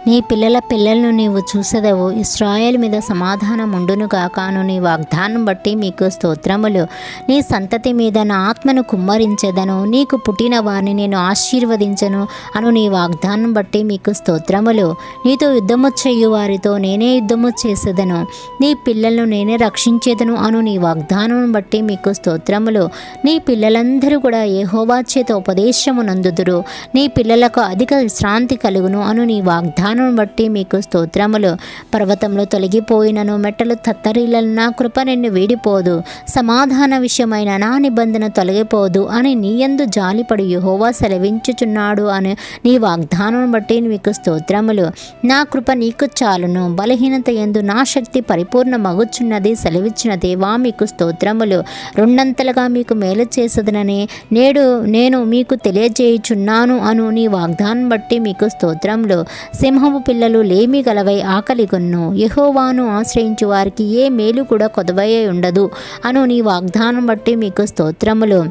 నీ పిల్లలను నీవు చూసెదవు. ఇశ్రాయేలు మీద సమాధానం ఉండును గాక అను నీ వాగ్దానం బట్టి మీకు స్తోత్రములు. నీ సంతతి మీద నా ఆత్మను కుమ్మరించెదను. నీకు పుట్టిన వారిని నేను ఆశీర్వదించను అను నీ వాగ్దానం బట్టి మీకు స్తోత్రములు. నీతో యుద్ధము చేయు వారితో నేనే యుద్ధము చేసేదను. నీ పిల్లలను నేనే రక్షించేదను అను నీ వాగ్దానం బట్టి మీకు స్తోత్రములు. నీ పిల్లలందరూ కూడా యెహోవా చేత ఉపదేశము నందుదురు. నీ పిల్లలకు అధిక విశ్రాంతి కలుగును అను నీ వాగ్దానం వాగ్దానం బట్టి మీకు స్తోత్రములు. పర్వతంలో తొలగిపోయినను మెట్టలు తత్తరిల్లను నా కృప నిన్ను వీడిపోదు, సమాధాన విషయమైన నా నిబంధన తొలగిపోదు అని నీయందు జాలిపడి యెహోవా సెలవించుచున్నాడు అని నీ వాగ్దానం బట్టి మీకు స్తోత్రములు. నా కృప నీకు చాలును, బలహీనత యందు నా శక్తి పరిపూర్ణ మగుచున్నది సెలవిచ్చిన దేవా మీకు స్తోత్రములు. రెండంతలుగా మీకు మేలు చేసదనని నేను మీకు తెలియజేయుచున్నాను అను నీ వాగ్దానం బట్టి మీకు స్తోత్రములు. సింహము పిల్లలు లేమి గలవై ఆకలిగొన్ను, యెహోవాను ఆశ్రయించు వారికి ఏ మేలు కూడా కొదవయ్యే ఉండదు అను నీ వాగ్దానం బట్టి మీకు స్తోత్రములు.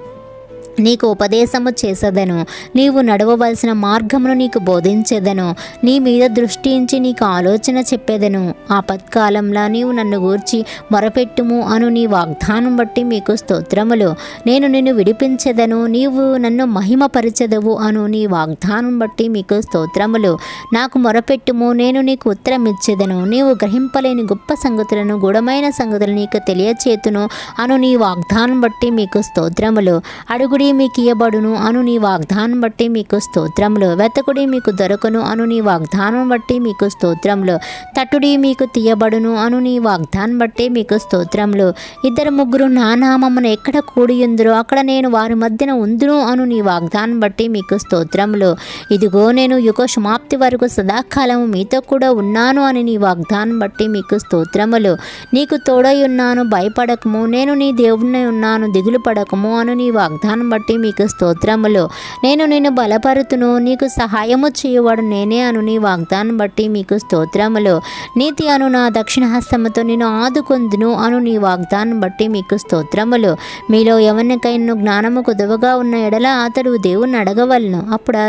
నీకు ఉపదేశము చేసేదను, నీవు నడవవలసిన మార్గమును నీకు బోధించేదను, నీ మీద దృష్టి ఉంచి నీకు ఆలోచన చెప్పేదను. ఆపత్కాలంలో నీవు నన్ను గూర్చి మొరపెట్టుము అను నీ వాగ్దానం బట్టి మీకు స్తోత్రములు. నేను నిన్ను విడిపించెదను, నీవు నన్ను మహిమపరచెదవు అను నీ వాగ్దానం బట్టి మీకు స్తోత్రములు. నాకు మొరపెట్టుము, నేను నీకు ఉత్తరం ఇచ్చేదను, నీవు గ్రహింపలేని గొప్ప సంగతులను గూఢమైన సంగతులు నీకు తెలియచేతును అను నీ వాగ్దానం బట్టి మీకు స్తోత్రములు. అడుగుడి మీకు ఇయ్యబడును అను నీ వాగ్దానం బట్టి మీకు స్తోత్రములు. వెతకుడి మీకు దొరకను అను నీ వాగ్దానం బట్టి మీకు స్తోత్రములు. తట్టుడి మీకు తీయబడును అను నీ వాగ్దానం బట్టి మీకు స్తోత్రములు. ఇద్దరు ముగ్గురు నా నామమున ఎక్కడ కూడియుందురో అక్కడ నేను వారి మధ్యన ఉందును అను నీ వాగ్దానం బట్టి మీకు స్తోత్రములు. ఇదిగో నేను యుగ సమాప్తి వరకు సదాకాలము మీతో కూడా ఉన్నాను అని నీ వాగ్దానం బట్టి మీకు స్తోత్రములు. నీకు తోడై ఉన్నాను, భయపడకము, నేను నీ దేవుడినై ఉన్నాను, దిగులు పడకము అను నీ వాగ్దానం బట్టి మీకు స్తోత్రములు. నేను నిన్ను బలపరుతును, నీకు సహాయము చేయవాడు నేనే అను నీ వాగ్దానం బట్టి మీకు స్తోత్రములు. నీతి అను నా దక్షిణ హస్తముతో నేను ఆదుకొందును అను నీ వాగ్దానం బట్టి మీకు స్తోత్రములు. మీలో ఎవరికైనా జ్ఞానము కొదువగా ఉన్న ఎడల అతడు దేవుణ్ణి అడగవలను, అప్పుడు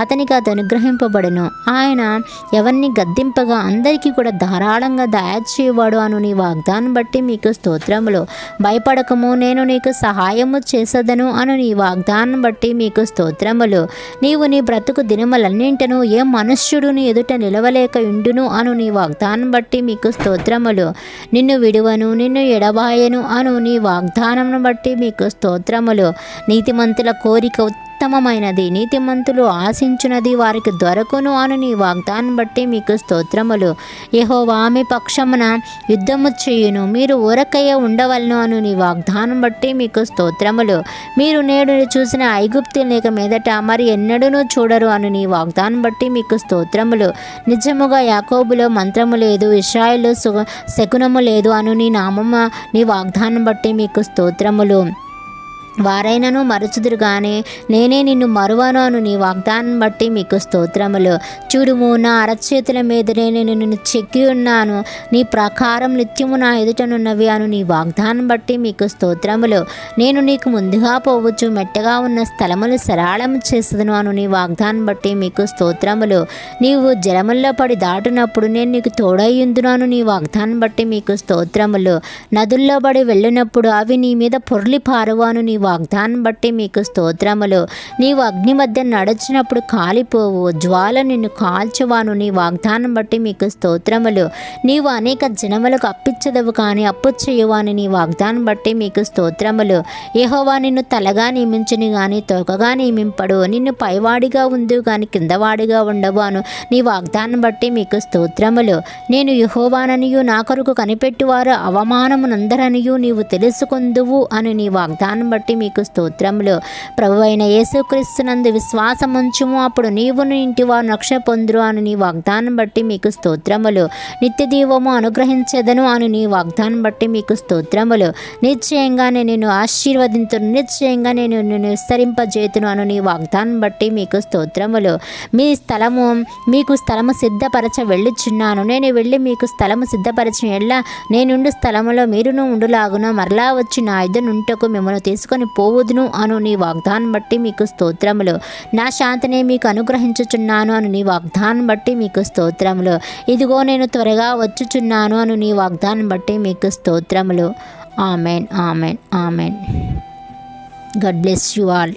అతనికి అది అనుగ్రహింపబడును. ఆయన ఎవరిని గద్దింపగా అందరికీ కూడా ధారాళంగా దయచేయవాడు అను నీ వాగ్దానం బట్టి మీకు స్తోత్రములు. భయపడకము, నేను నీకు సహాయము చేసేదను అను నీ వాగ్దానం బట్టి మీకు స్తోత్రములు. నీవు నీ బ్రతుకు దినములన్నింటను ఏ మనుష్యుడు నీ ఎదుట నిలవలేక ఉండును అను నీ వాగ్దానం బట్టి మీకు స్తోత్రములు. నిన్ను విడువను, నిన్ను ఎడబాయను అను నీ వాగ్దానమును బట్టి మీకు స్తోత్రములు. నీతిమంతుల కోరిక ఉత్తమమైనది, నీతిమంతులు ఆశించున్నది వారికి దొరకును అను నీ వాగ్దానం బట్టి మీకు స్తోత్రములు. యెహోవా మీ పక్షమున యుద్ధము చేయును, మీరు ఊరకయ్య ఉండవలను అను నీ వాగ్దానం బట్టి మీకు స్తోత్రములు. మీరు నేడు చూసిన ఐగుప్తు లేక మీదట మరి ఎన్నడూనూ చూడరు అను నీ వాగ్దానం బట్టి మీకు స్తోత్రములు. నిజముగా యాకోబులో మంత్రము లేదు, ఇశ్రాయేలులో శకునము లేదు అను నీ నామము నీ వాగ్దానం బట్టి మీకు స్తోత్రములు. వారైనను మరచుదురు గానే నేనే నిన్ను మరువను అను నీ వాగ్దానం బట్టి మీకు స్తోత్రములు. చూడుము, నా అరచేతుల మీదనే నేను నిన్ను చెక్కి ఉన్నాను, నీ ప్రకారం నిత్యము నా ఎదుటనున్నవి అను నీ వాగ్దానం బట్టి మీకు స్తోత్రములు. నేను నీకు ముందుగా పోవచ్చు, మెట్టగా ఉన్న స్థలములు సరళము చేసేదను అను నీ వాగ్దానం బట్టి మీకు స్తోత్రములు. నీవు జలముల్లో పడి దాటినప్పుడు నేను నీకు తోడయ్యుందును నీ వాగ్దానం బట్టి మీకు స్తోత్రములు. నదుల్లో పడి వెళ్ళినప్పుడు అవి నీ మీద పొర్లి పారువాను నీ వాగ్దానం బట్టి మీకు స్తోత్రములు. నీవు అగ్ని మధ్య నడిచినప్పుడు కాలిపోవు, జ్వాల నిన్ను కాల్చువాను నీ వాగ్దానం బట్టి మీకు స్తోత్రములు. నీవు అనేక జనములకు అప్పిచ్చదవు కానీ అప్పు చేయవాని నీ వాగ్దానం బట్టి మీకు స్తోత్రములు. యెహోవా నిన్ను తలగా నియమించుని గాని తోకగా నియమింపడు, నిన్ను పైవాడిగా ఉండు గాని కిందవాడిగా ఉండవు అను నీ వాగ్దానం బట్టి మీకు స్తోత్రములు. నేను యెహోవాననియు నా కొరకు కనిపెట్టువారు అవమానమునందరనియు నీవు తెలుసుకొందువు అని నీ వాగ్దానం బట్టి మీకు స్తోత్రములు. ప్రభువైన యేసుక్రీస్తునందు విశ్వాసముంచుము, అప్పుడు నీవు నీ ఇంటి వారు రక్షణ పొందురు అని నీ వాగ్దానం బట్టి మీకు స్తోత్రములు. నిత్య దీవము అనుగ్రహించెదను అని నీ వాగ్దానం బట్టి మీకు స్తోత్రములు. నిశ్చయంగా నేను నిన్ను ఆశీర్వదింతును, నిశ్చయంగా నేను నిన్ను విస్తరింపజేతును అను నీ వాగ్దానం బట్టి మీకు స్తోత్రములు. మీకు స్థలము సిద్ధపరచ వెళ్ళుచున్నాను, నేను వెళ్ళి మీకు స్థలము సిద్ధపరచిన ఎడ్ల నేనుండు స్థలములో మీరును ఉండులాగున మరలా వచ్చి నా ఎదునుంటకు మిమ్మల్ని తీసుకొని పోవుదును అను నీ వాగ్దానం బట్టి మీకు స్తోత్రములు. నా శాంతిని మీకు అనుగ్రహించుచున్నాను అను నీ వాగ్దానం బట్టి మీకు స్తోత్రములు. ఇదిగో నేను త్వరగా వచ్చుచున్నాను అను నీ వాగ్దానం బట్టి మీకు స్తోత్రములు. Amen, amen, amen. God bless you all.